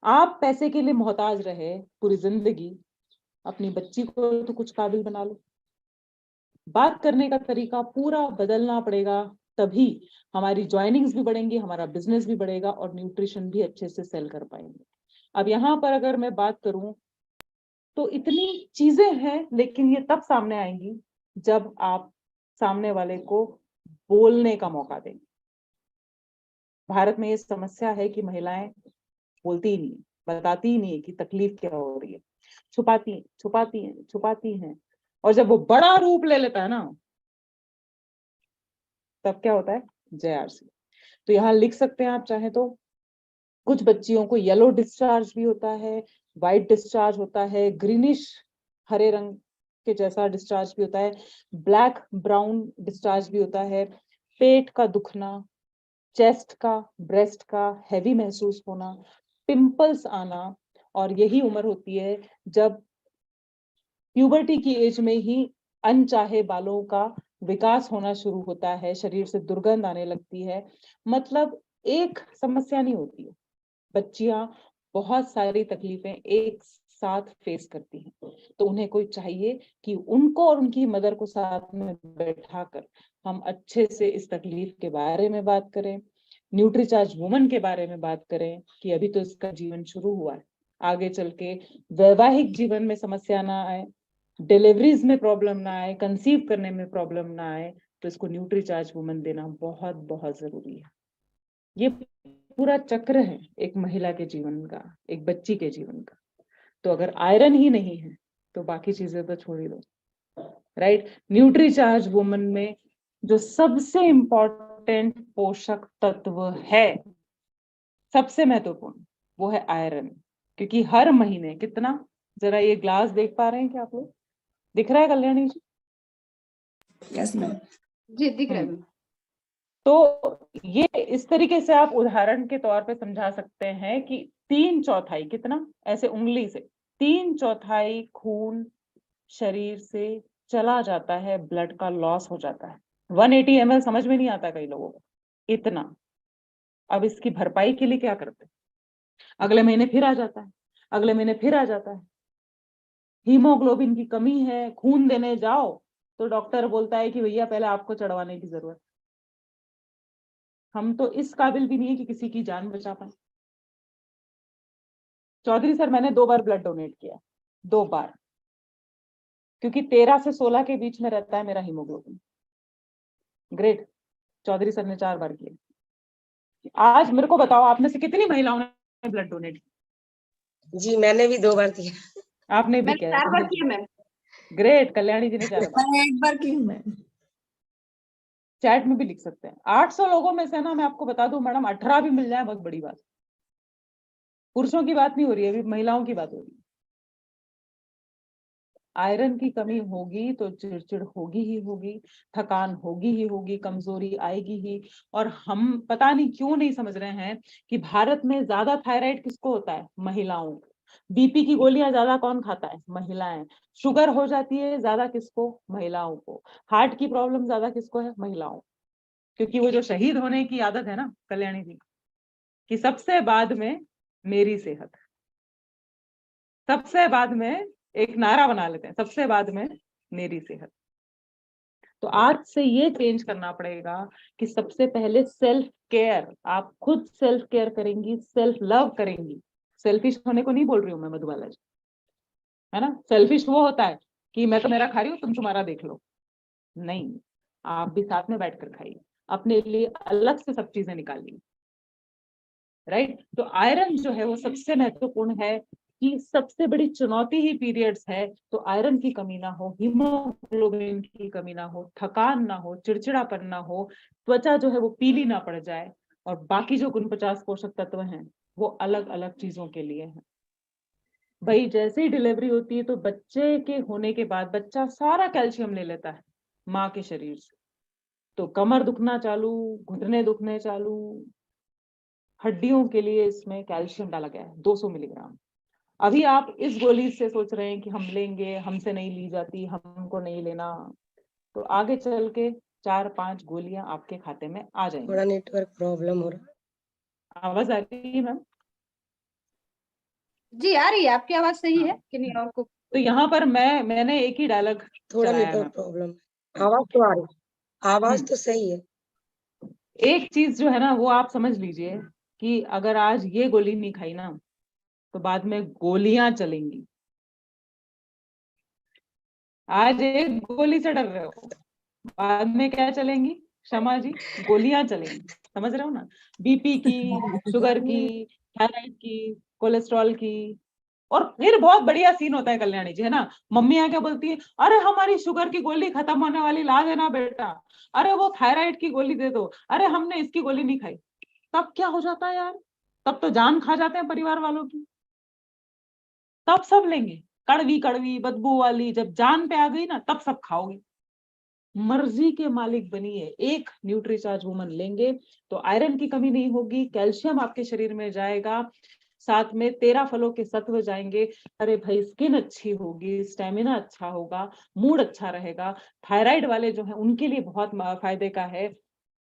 आप पैसे के लिए मोहताज रहे पूरी जिंदगी, अपनी बच्ची को तो कुछ काबिल बना लो। बात करने का तरीका पूरा बदलना पड़ेगा, तभी हमारी ज्वाइनिंग्स भी बढ़ेंगी, हमारा बिजनेस भी बढ़ेगा, और न्यूट्रिशन भी अच्छे से सेल कर पाएंगे। अब यहाँ पर अगर मैं बात करूं तो इतनी चीजें हैं, लेकिन ये तब सामने आएंगी जब आप सामने वाले को बोलने का मौका देंगे। भारत में ये समस्या है कि महिलाएं बोलती ही नहीं, बताती ही नहीं है कि तकलीफ क्या हो रही है, छुपाती हैं, छुपाती हैं, छुपाती हैं। और जब वो बड़ा रूप ले लेता है ना, तब क्या होता है? जय आरसी। तो यहाँ लिख सकते हैं आप चाहे तो, कुछ बच्चियों को येलो डिस्चार्ज भी होता है, व्हाइट डिस्चार्ज होता है, ग्रीनिश हरे रंग के जैसा डिस्चार्ज भी होता है, ब्लैक ब्राउन डिस्चार्ज भी होता है, पेट का दुखना, चेस्ट का, ब्रेस्ट का हैवी महसूस होना, पिंपल्स आना। और यही उम्र होती है जब प्यूबर्टी की एज में ही अनचाहे बालों का विकास होना शुरू होता है, शरीर से दुर्गंध आने लगती है। मतलब एक समस्या नहीं होती है, बच्चियां बहुत सारी तकलीफें एक साथ फेस करती हैं। तो उन्हें कोई चाहिए कि उनको और उनकी मदर को साथ में बैठाकर हम अच्छे से इस तकलीफ के बारे में बात करें, न्यूट्रीचार्ज वुमन के बारे में बात करें कि अभी तो इसका जीवन शुरू हुआ है, आगे चल के वैवाहिक जीवन में समस्या ना आए, डिलीवरीज में प्रॉब्लम ना आए, कंसीव करने में प्रॉब्लम ना आए, तो इसको न्यूट्रीचार्ज वुमन देना बहुत बहुत जरूरी है। ये पूरा चक्र है एक महिला के जीवन का, एक बच्ची के जीवन का। तो अगर आयरन ही नहीं है तो बाकी चीजें तो छोड़ ही दो, राइट। न्यूट्रीचार्ज वुमन में जो सबसे इंपॉर्टेंट पोषक तत्व है, सबसे महत्वपूर्ण, वो है आयरन। क्योंकि हर महीने कितना, जरा ये ग्लास देख पा रहे हैं क्या आप लोग? दिख रहा है कल्याणी जी? Yes ma'am. जी दिख रहा है। तो ये इस तरीके से आप उदाहरण के तौर पे समझा सकते हैं कि 3/4 कितना, ऐसे उंगली से 3/4 खून शरीर से चला जाता है, ब्लड का लॉस हो जाता है। 180 ml समझ में नहीं आता कई लोगों को, इतना। अब इसकी भरपाई के लिए क्या करते हैं? अगले महीने फिर आ जाता है, अगले महीने फिर आ जाता है। हीमोग्लोबिन की कमी है, खून देने जाओ तो डॉक्टर बोलता है कि भैया पहले आपको चढ़वाने की जरूरत। हम तो इस काबिल भी नहीं है कि किसी की जान बचा पाए। चौधरी सर, मैंने 2 बार ब्लड डोनेट किया, 2 बार, क्योंकि 13 से 16 के बीच में रहता है मेरा हीमोग्लोबिन। ग्रेट। चौधरी सर ने 4 बार किया। आज मेरे को बताओ, आप में से कितनी महिलाओं ने ब्लड डोनेट किया? जी मैंने भी 2 बार किया। आपने भी मैंने किया? 4 बार किया मैम। ग्रेट। कल्याणी जी ने 4 बार। मैं 1 बार की हूँ मैम। चैट में भी लिख सकते हैं। 800 लोगों में से ना, मैं आपको बता दूं मैडम, 18 भी मिल जाए बहुत बड़ी बात। पुरुषों की बात नहीं हो रही है, अभी महिलाओं की बात हो रही है। आयरन की कमी होगी तो चिड़चिड़ होगी ही होगी, थकान होगी ही होगी, कमजोरी आएगी ही। और हम पता नहीं क्यों नहीं समझ रहे हैं कि भारत में ज्यादा थायराइड किसको होता है? महिलाओं को। बीपी की गोलियां ज्यादा कौन खाता है? महिलाएं। शुगर हो जाती है ज्यादा किसको? महिलाओं को। हार्ट की प्रॉब्लम ज्यादा किसको है? महिलाओं। क्योंकि वो जो शहीद होने की आदत है ना कल्याणी जी, कि सबसे बाद में मेरी सेहत, सबसे बाद में एक नारा बना लेते हैं, सबसे बाद में मेरी सेहत। तो आज से ये चेंज करना पड़ेगा कि सबसे पहले सेल्फ केयर। आप खुद सेल्फ केयर करेंगी, सेल्फ लव करेंगी। सेल्फिश होने को नहीं बोल रही हूँ मैं मधुबाला जी, है ना? सेल्फिश वो होता है कि मैं तो मेरा खा रही हूँ, तुम तुम्हारा देख लो। नहीं, आप भी साथ में बैठकर खाइए, अपने लिए अलग से सब चीजें निकालिए। राइट? तो आयरन जो है वो सबसे महत्वपूर्ण है कि सबसे बड़ी चुनौती ही पीरियड्स है। तो आयरन की कमी ना हो, हीमोग्लोबिन की कमी ना हो, थकान ना हो, चिड़चिड़ापन ना हो, त्वचा जो है वो पीली ना पड़ जाए, और बाकी जो 49 पोषक तत्व हैं वो अलग अलग चीजों के लिए हैं। भाई जैसे ही डिलीवरी होती है तो बच्चे के होने के बाद बच्चा सारा कैल्शियम ले लेता है माँ के शरीर से। तो कमर दुखना चालू, घुटने दुखने चालू। हड्डियों के लिए इसमें कैल्शियम डाला गया है 200 मिलीग्राम। अभी आप इस गोली से सोच रहे हैं कि हम लेंगे, हमसे नहीं ली जाती, हमको नहीं लेना, तो आगे चल के 4-5 गोलियां आपके खाते में आ जाएंगी। थोड़ा नेटवर्क प्रॉब्लम हो रहा। आवाज आ रही है मैम? जी आ रही है, आपकी आवाज सही है कि नहीं? और को तो यहाँ पर मैंने एक ही डायलॉग थोड़ा चलाया नेटवर्क मैम। प्रॉब्लम। आवाज तो आ रही, आवाज तो सही है। एक चीज जो है ना वो आप समझ लीजिए कि अगर आज ये गोली नहीं खाई ना तो बाद में गोलियां चलेंगी। आज एक गोली से डर रहे हो, बाद में क्या चलेंगी? क्षमा जी, गोलियां चलेंगी। समझ रहे हो ना? बीपी की, शुगर की, थायराइड की, कोलेस्ट्रॉल की। और फिर बहुत बढ़िया सीन होता है कल्याणी जी, है ना? मम्मी आके बोलती है, अरे हमारी शुगर की गोली खत्म होने वाली, ला देना बेटा। अरे वो थायराइड की गोली दे दो। अरे हमने इसकी गोली नहीं खाई। तब क्या हो जाता है यार? तब तो जान खा जाते हैं परिवार वालों की। तब सब लेंगे, कड़वी कड़वी बदबू वाली। जब जान पे आ गई ना तब सब खाओगे। मर्जी के मालिक बनिए। एक न्यूट्रीचार्ज वुमन लेंगे तो आयरन की कमी नहीं होगी, कैल्शियम आपके शरीर में जाएगा, साथ में 13 फलों के सत्व जाएंगे। अरे भाई, स्किन अच्छी होगी, स्टेमिना अच्छा होगा, मूड अच्छा रहेगा। थायराइड वाले जो है उनके लिए बहुत फायदे का है।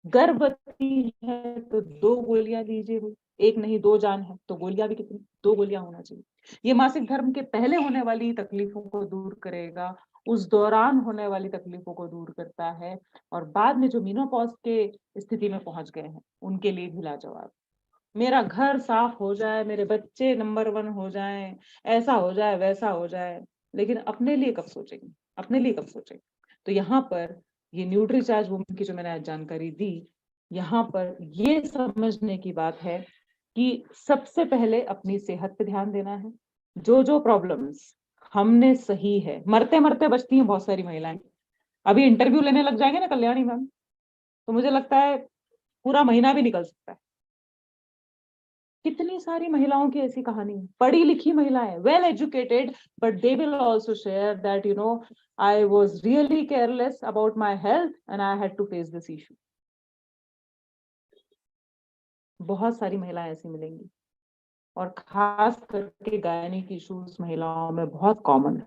गर्भवती है तो 2 गोलियां लीजिए भाई, एक नहीं 2 जान है तो गोलियां भी कितनी? 2 गोलियां होना चाहिए। ये मासिक धर्म के पहले होने वाली तकलीफों को दूर करेगा, उस दौरान होने वाली तकलीफों को दूर करता है, और बाद में जो मेनोपॉज के स्थिति में पहुंच गए हैं उनके लिए भी लाजवाब। मेरा घर साफ हो जाए, मेरे बच्चे नंबर 1 हो जाएं, ऐसा हो जाए, वैसा हो जाए, लेकिन अपने लिए कब सोचेंगे? अपने लिए कब सोचेंगे? तो यहाँ पर ये न्यूट्रीचार्ज वुमन की जो मैंने आज जानकारी दी, यहाँ पर ये समझने की बात है कि सबसे पहले अपनी सेहत पे ध्यान देना है। जो जो प्रॉब्लम्स हमने सही है, मरते मरते बचती हैं बहुत सारी महिलाएं। अभी इंटरव्यू लेने लग जाएंगे ना कल्याणी मैम, तो मुझे लगता है पूरा महीना भी निकल सकता है। कितनी सारी महिलाओं की ऐसी कहानी है, पढ़ी लिखी महिलाएं, well educated, but they will also share that you know I was really careless about my health and I had to face this issue. बहुत सारी महिलाएं ऐसी मिलेंगी, और खास करके गायनिक इश्यूज महिलाओं में बहुत कॉमन है।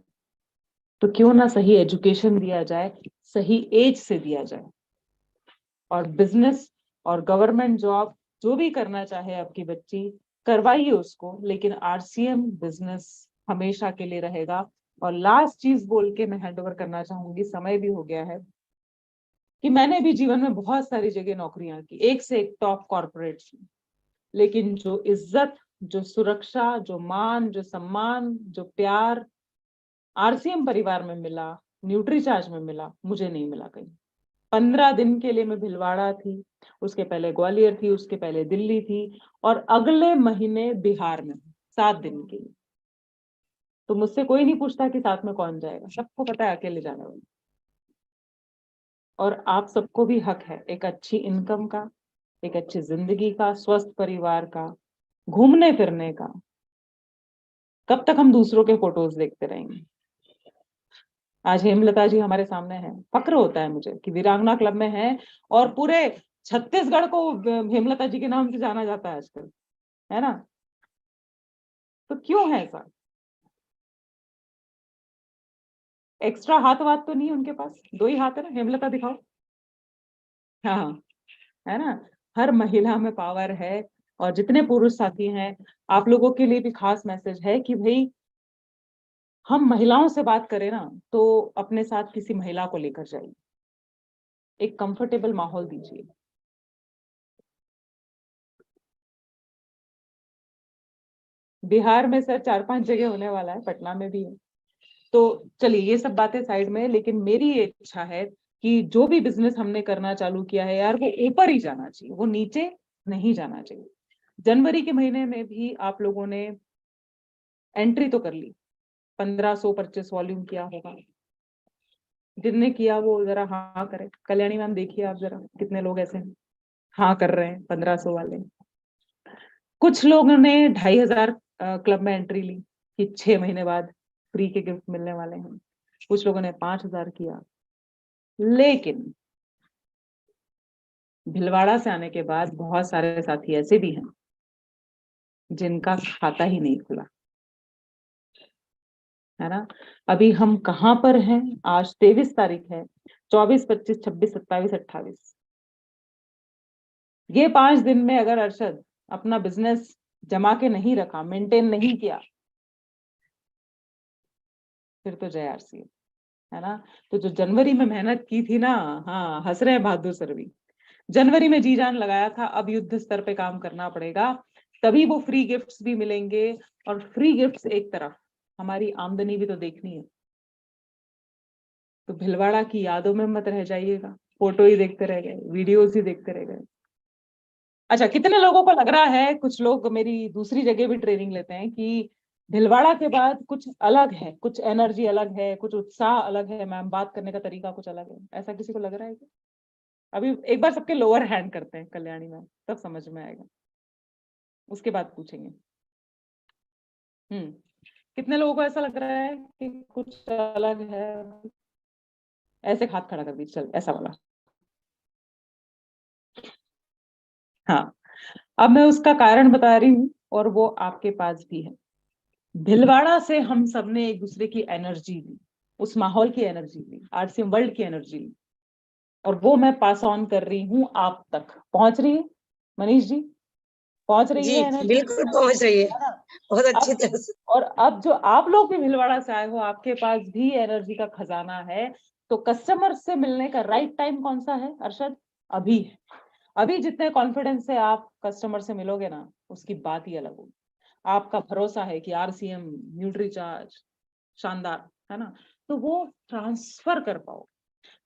तो क्यों ना सही एजुकेशन दिया जाए, सही एज से दिया जाए, और बिजनेस और गवर्नमेंट जॉब जो भी करना चाहे आपकी बच्ची, करवाइए उसको, लेकिन आरसीएम बिजनेस हमेशा के लिए रहेगा। और लास्ट चीज बोल के मैं हैंड ओवर करना चाहूंगी, समय भी हो गया है, कि मैंने भी जीवन में बहुत सारी जगह नौकरियां की, एक से एक टॉप कॉर्पोरेट, लेकिन जो इज्जत, जो सुरक्षा, जो मान, जो सम्मान, जो प्यार आरसीएम परिवार में मिला, न्यूट्रीचार्ज में मिला, मुझे नहीं मिला कहीं। 15 दिन के लिए मैं भिलवाड़ा थी, उसके पहले ग्वालियर थी, उसके पहले दिल्ली थी, और अगले महीने बिहार में 7 दिन के लिए। तो मुझसे कोई नहीं पूछता कि साथ में कौन जाएगा, सबको पता है अकेले जाने वाले। और आप सबको भी हक है एक अच्छी इनकम का, एक अच्छी जिंदगी का, स्वस्थ परिवार का, घूमने फिरने का। कब तक हम दूसरों के फोटोज देखते रहेंगे? आज हेमलता जी हमारे सामने हैं, फक्र होता है मुझे कि वीरांगना क्लब में है, और पूरे छत्तीसगढ़ को हेमलता जी के नाम से जाना जाता है आजकल, है ना? तो क्यों है ऐसा? एक्स्ट्रा हाथ वाथ तो नहीं उनके पास? 2 ही हाथ है ना, हेमलता दिखाओ। हाँ, है ना? हर महिला में पावर है। और जितने पुरुष साथी हैं, आप लोगों के लिए भी खास मैसेज है कि भाई हम महिलाओं से बात करें ना, तो अपने साथ किसी महिला को लेकर जाइए, एक कंफर्टेबल माहौल दीजिए। बिहार में सर 4-5 जगह होने वाला है, पटना में भी है। तो चलिए ये सब बातें साइड में, लेकिन मेरी ये इच्छा है कि जो भी बिजनेस हमने करना चालू किया है यार, वो ऊपर ही जाना चाहिए, वो नीचे नहीं जाना चाहिए। जनवरी के महीने में भी आप लोगों ने एंट्री तो कर ली, 1500 परचेस वॉल्यूम किया होगा। जिनने किया वो जरा हाँ करे। कल्याणी मैम देखिए आप जरा कितने लोग ऐसे हैं हाँ कर रहे हैं 1500 वाले। कुछ लोगों ने 2500 क्लब में एंट्री ली कि 6 महीने बाद फ्री के गिफ्ट मिलने वाले हैं। कुछ लोगों ने 5000 किया। लेकिन भिलवाड़ा से आने के बाद बहुत सारे साथी ऐसे भी हैं जिनका खाता ही नहीं खुला, है ना? अभी हम कहाँ पर हैं? आज 23 तारीख है, 24, 25, 26, 27, 28, ये 5 दिन में अगर अरशद अपना बिजनेस जमा के नहीं रखा, मेंटेन नहीं किया, फिर तो जय आरसी, है ना? तो जो जनवरी में मेहनत की थी ना, हाँ हंस रहे हैं बहादुर सर भी, जनवरी में जी जान लगाया था, अब युद्ध स्तर पे काम करना पड़ेगा, तभी वो फ्री गिफ्ट्स भी मिलेंगे। और फ्री गिफ्ट्स एक तरफ, हमारी आमदनी भी तो देखनी है। तो भिलवाड़ा की यादों में मत रह जाइएगा, फोटो ही देखते रह गए, वीडियोस ही देखते रह गए। अच्छा, कितने लोगों को लग रहा है, कुछ लोग मेरी दूसरी जगह भी ट्रेनिंग लेते हैं, कि भिलवाड़ा के बाद कुछ अलग है, कुछ एनर्जी अलग है, कुछ उत्साह अलग है, मैम बात करने का तरीका कुछ अलग है, ऐसा किसी को लग रहा है क्या? अभी एक बार सबके लोअर हैंड करते हैं कल्याणी मैम, तब समझ में आएगा, उसके बाद पूछेंगे। कितने लोगों को ऐसा लग रहा है कि कुछ अलग है? ऐसे हाथ खड़ा कर दीजिए, चल ऐसा वाला। हाँ, अब मैं उसका कारण बता रही हूँ, और वो आपके पास भी है। भिलवाड़ा से हम सबने एक दूसरे की एनर्जी ली, उस माहौल की एनर्जी ली, आरसीएम वर्ल्ड की एनर्जी ली, और वो मैं पास ऑन कर रही हूँ आप तक। पहुंच रही है मनीष जी? पहुंच रही जी है एनर्जी? बिल्कुल पहुंच रही है, बहुत अच्छी तरह से। और अब जो आप लोग भी भिलवाड़ा से आए हो, आपके पास भी एनर्जी का खजाना है। तो कस्टमर से मिलने का राइट टाइम कौन सा है अरशद? अभी है। अभी जितने कॉन्फिडेंस से आप कस्टमर से मिलोगे ना, उसकी बात ही अलग होगी। आपका भरोसा है कि आरसीएम न्यूट्रीचार्ज शानदार है ना, तो वो ट्रांसफर कर पाओ।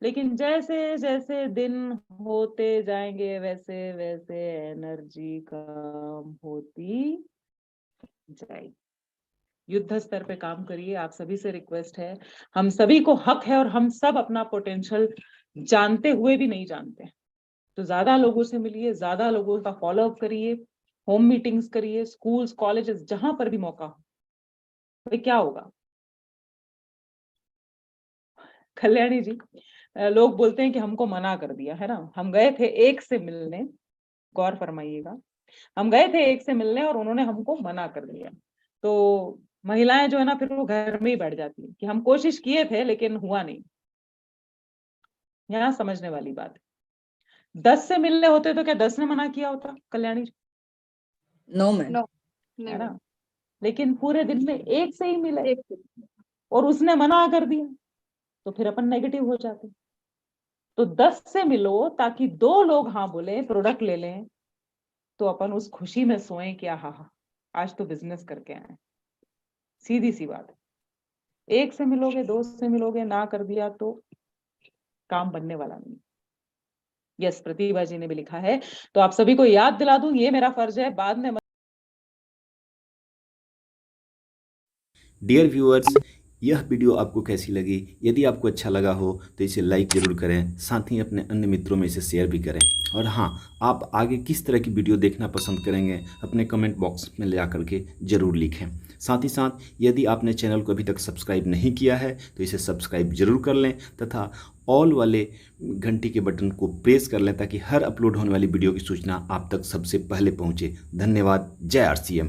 लेकिन जैसे जैसे दिन होते जाएंगे, वैसे वैसे एनर्जी कम होती जाएगी। युद्ध स्तर पे काम करिए, आप सभी से रिक्वेस्ट है। हम सभी को हक है, और हम सब अपना पोटेंशियल जानते हुए भी नहीं जानते, तो ज्यादा लोगों से मिलिए, ज्यादा लोगों का फॉलो अप करिए, होम मीटिंग्स करिए, स्कूल्स, कॉलेजेस, जहां पर भी मौका हो। भाई क्या होगा? कल्याणी जी, लोग बोलते हैं कि हमको मना कर दिया, है ना? हम गए थे एक से मिलने, गौर फरमाइएगा, हम गए थे एक से मिलने और उन्होंने हमको मना कर दिया। तो महिलाएं जो है ना, फिर वो घर में ही बैठ जाती है कि हम कोशिश किए थे लेकिन हुआ नहीं। यहाँ समझने वाली बात है। 10 से मिलने होते तो क्या 10 ने मना किया होता, Kalyani ji? No ma'am. No है नहीं ना? लेकिन पूरे दिन में एक से ही मिले एक और उसने मना कर दिया, तो फिर अपन नेगेटिव हो जाते। तो 10 से मिलो ताकि 2 लोग हाँ बोले, प्रोडक्ट ले लें, तो अपन उस खुशी में सोएं कि हाँ, आज तो बिजनेस करके आए। सीधी सी बात है। 1 से मिलोगे, 2 से मिलोगे, ना कर दिया तो काम बनने वाला नहीं। यस, प्रतिभा जी ने भी लिखा है, तो आप सभी को याद दिला दूं, ये मेरा फर्ज है, बाद में डियर व्यूअर्स, यह वीडियो आपको कैसी लगी? यदि आपको अच्छा लगा हो तो इसे लाइक ज़रूर करें, साथ ही अपने अन्य मित्रों में इसे शेयर भी करें। और हाँ, आप आगे किस तरह की वीडियो देखना पसंद करेंगे अपने कमेंट बॉक्स में जा करके ज़रूर लिखें। साथ ही साथ यदि आपने चैनल को अभी तक सब्सक्राइब नहीं किया है तो इसे सब्सक्राइब जरूर कर लें तथा ऑल वाले घंटी के बटन को प्रेस कर लें ताकि हर अपलोड होने वाली वीडियो की सूचना आप तक सबसे पहले पहुँचे। धन्यवाद। जय RCM।